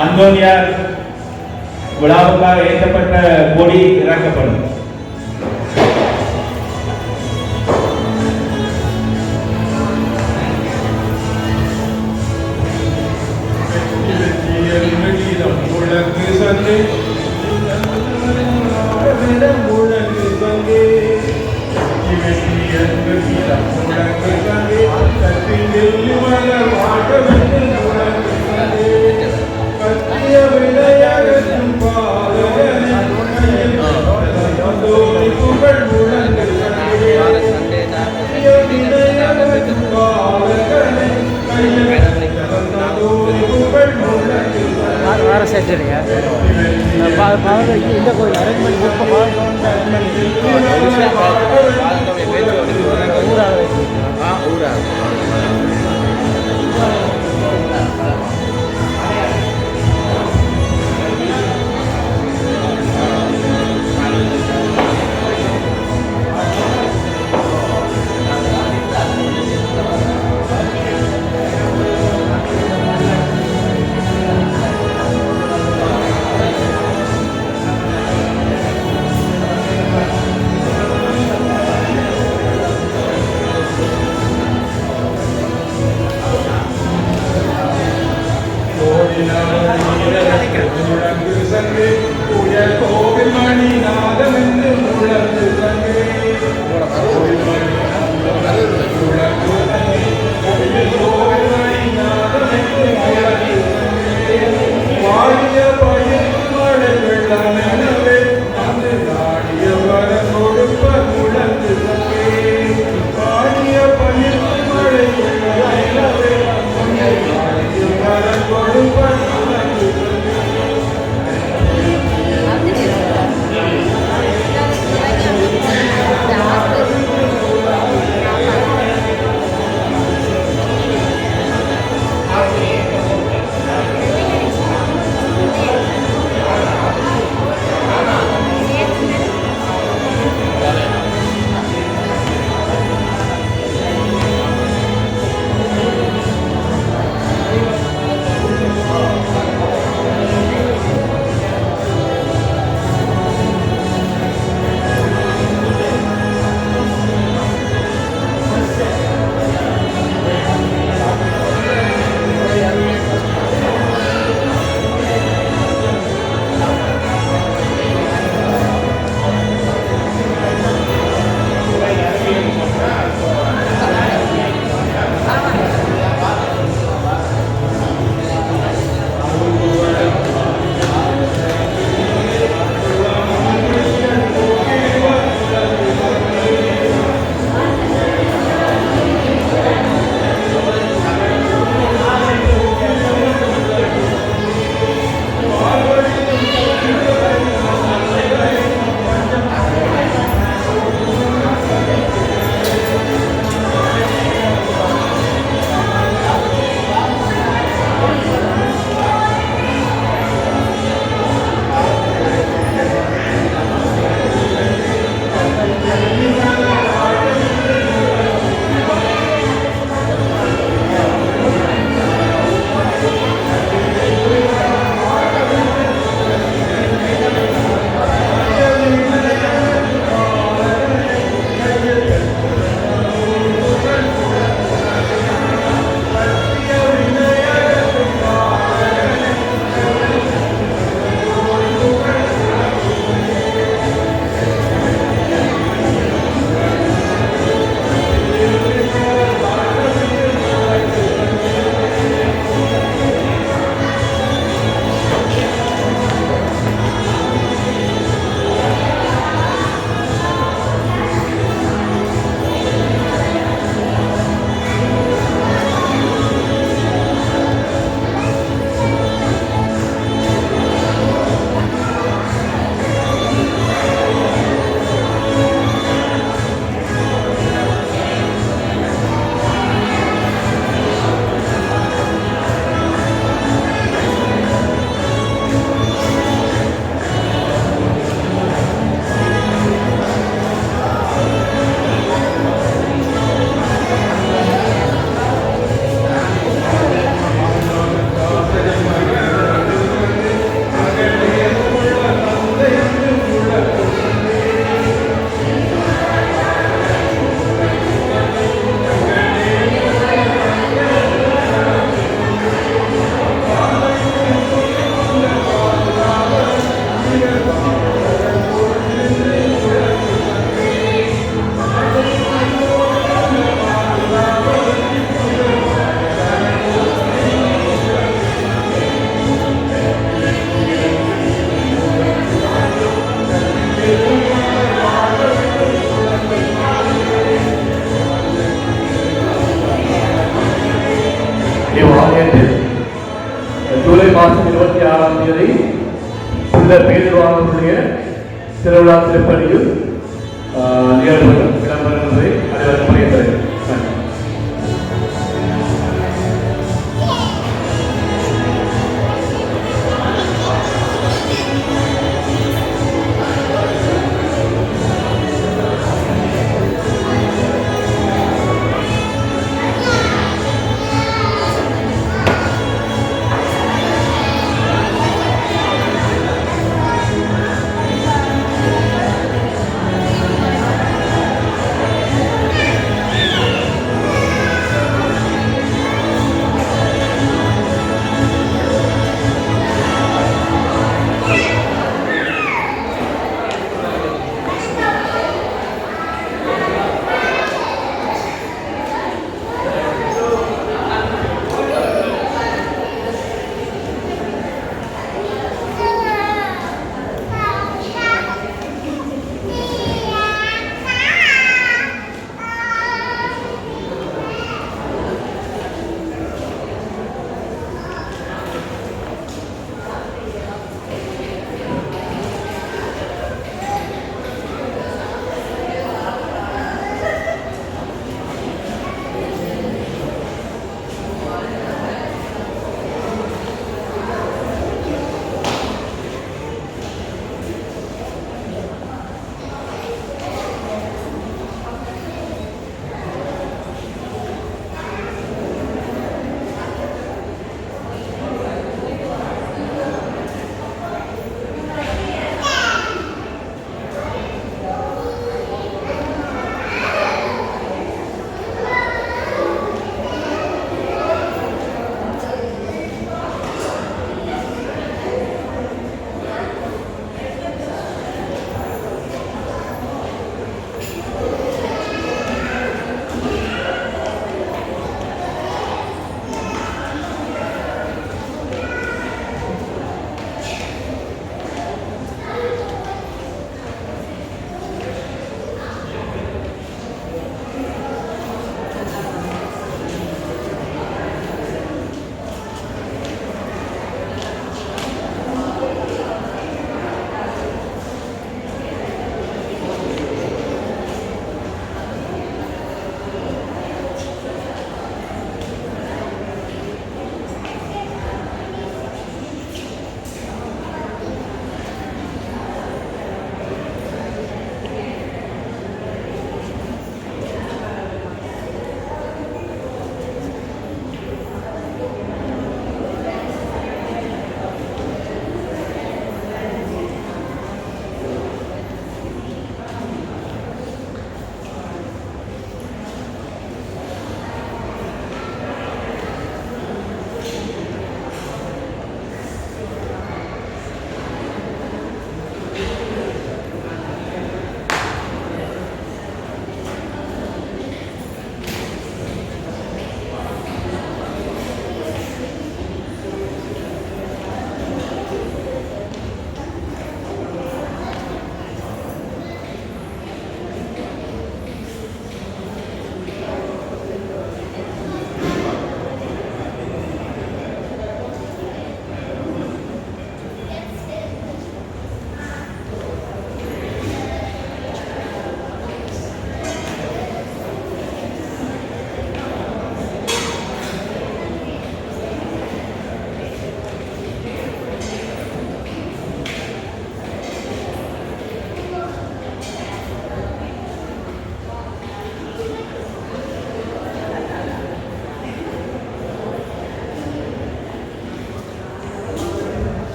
அந்தோனியார் விழாவுக்காக ஏற்றப்பட்ட கொடி இறக்கப்படும். வேறு செஞ்சுருங்க இந்த கோயில் அரேஞ்ச்மெண்ட் ஆலயத்தில் ஜூலை மாதம் 26ஆம் தேதி உள்ள பேருவாளர்களுடைய திருவிழா திருப்பணியில் நிகழ்வுகள் இடம்பெறுவதை அனைவரும்